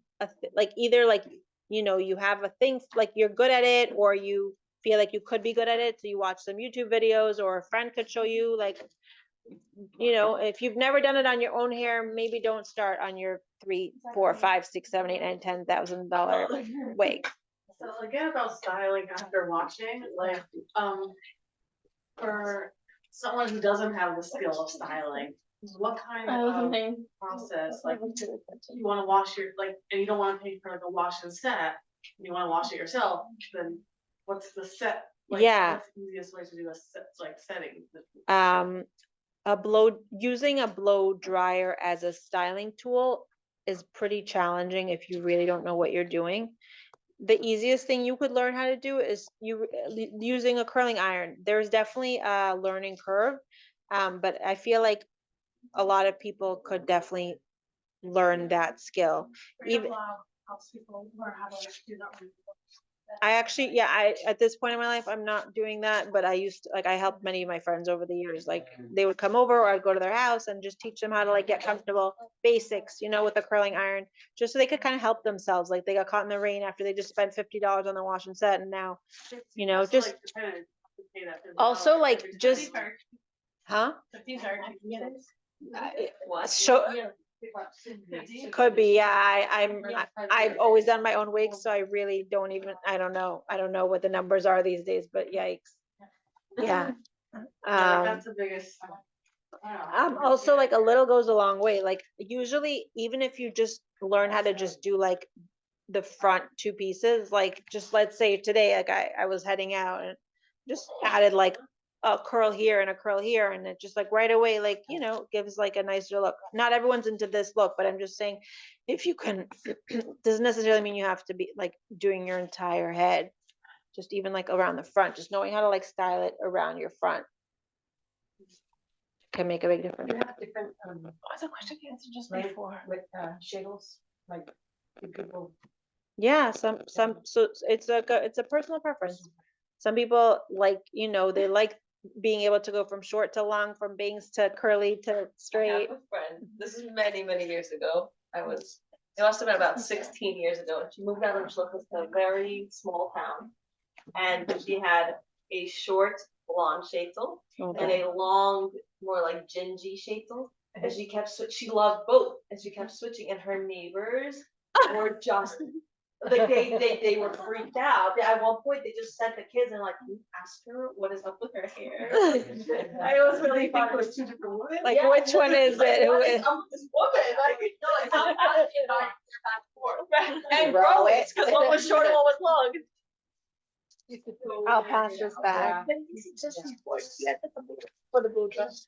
Speaker 3: like either like, you know, you have a thing, like you're good at it, or you feel like you could be good at it. So you watch some YouTube videos, or a friend could show you, like, you know, if you've never done it on your own hair, maybe don't start on your $3, $4, $5, $6, $7, $8, $9, $10,000 wig.
Speaker 8: So again, about styling after washing, like, for someone who doesn't have the skill of styling, what kind of process, like, you wanna wash your, like, and you don't wanna pay for like a wash and set, you wanna wash it yourself, then what's the set? Like,
Speaker 3: Yeah.
Speaker 8: what's the easiest way to do a set, like, setting?
Speaker 3: Using a blow dryer as a styling tool is pretty challenging if you really don't know what you're doing. The easiest thing you could learn how to do is using a curling iron. There's definitely a learning curve, but I feel like a lot of people could definitely learn that skill. Even
Speaker 4: Helps people learn how to do that.
Speaker 3: I actually, yeah, at this point in my life, I'm not doing that, but I used to, like, I helped many of my friends over the years. Like, they would come over, or I'd go to their house and just teach them how to like get comfortable, basics, you know, with a curling iron, just so they could kind of help themselves. Like, they got caught in the rain after they just spent $50 on the wash and set, and now, you know,
Speaker 8: Also,
Speaker 3: just
Speaker 8: like, to kind of pay that
Speaker 3: also
Speaker 8: $50
Speaker 3: like
Speaker 8: every time.
Speaker 3: just, huh?
Speaker 5: What?
Speaker 3: Show, could be, yeah. I've always done my own wigs, so I really don't even, I don't know what the numbers are these days, but yikes. Yeah.
Speaker 8: Yeah, like, that's the biggest.
Speaker 3: Also, like, a little goes a long way. Like, usually, even if you just learn how to just do like the front two pieces, like, just let's say today, like, I was heading out and just added like a curl here and a curl here, and it just like right away, like, you know, gives like a nicer look. Not everyone's into this look, but I'm just saying, if you can, doesn't necessarily mean you have to be like doing your entire head, just even like around the front, just knowing how to like style it around your front can make a big difference.
Speaker 7: You have different,
Speaker 6: What's the question you answered just
Speaker 7: like,
Speaker 6: before?
Speaker 7: with, Sheitels, like, do people,
Speaker 3: Yeah, so it's a personal preference. Some people like, you know, they like being able to go from short to long, from bangs to curly to
Speaker 5: I have
Speaker 3: straight.
Speaker 5: a friend, this is many, many years ago. It must have been about 16 years ago. And she moved out of a very small town. And she had a short blonde Sheitel and a long, more like gingy Sheitel. And she kept she loved both, and she kept switching. And her neighbors were just like they were freaked out. At one point, they just sent the kids and like, "Can you ask her what is up with her hair?" I was really
Speaker 8: think it
Speaker 5: funny.
Speaker 8: was two different women?
Speaker 3: Like, which one is
Speaker 5: Like,
Speaker 3: it? Who
Speaker 5: what
Speaker 3: is-
Speaker 5: is up with this woman? Like, you know, like, how you know, back and forth. And
Speaker 3: Grow
Speaker 5: grow
Speaker 3: it.
Speaker 5: it, because one was short and one was long.
Speaker 3: I'll pass this back.
Speaker 6: For the blue dress.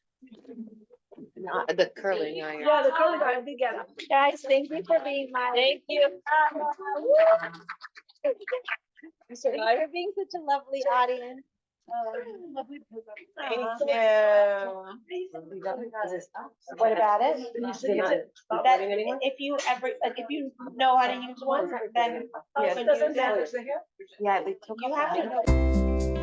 Speaker 1: Not the curling iron.
Speaker 6: Yeah, the curling iron, we get it.
Speaker 3: Guys, thank you for being my. Thank you. Thank you for being such a lovely audience. Thank you. What about it? That, if you ever, like, if you know how to use one, then
Speaker 6: Doesn't damage the hair?
Speaker 1: Yeah, they took
Speaker 3: you
Speaker 1: off
Speaker 3: have
Speaker 1: the-
Speaker 3: to know.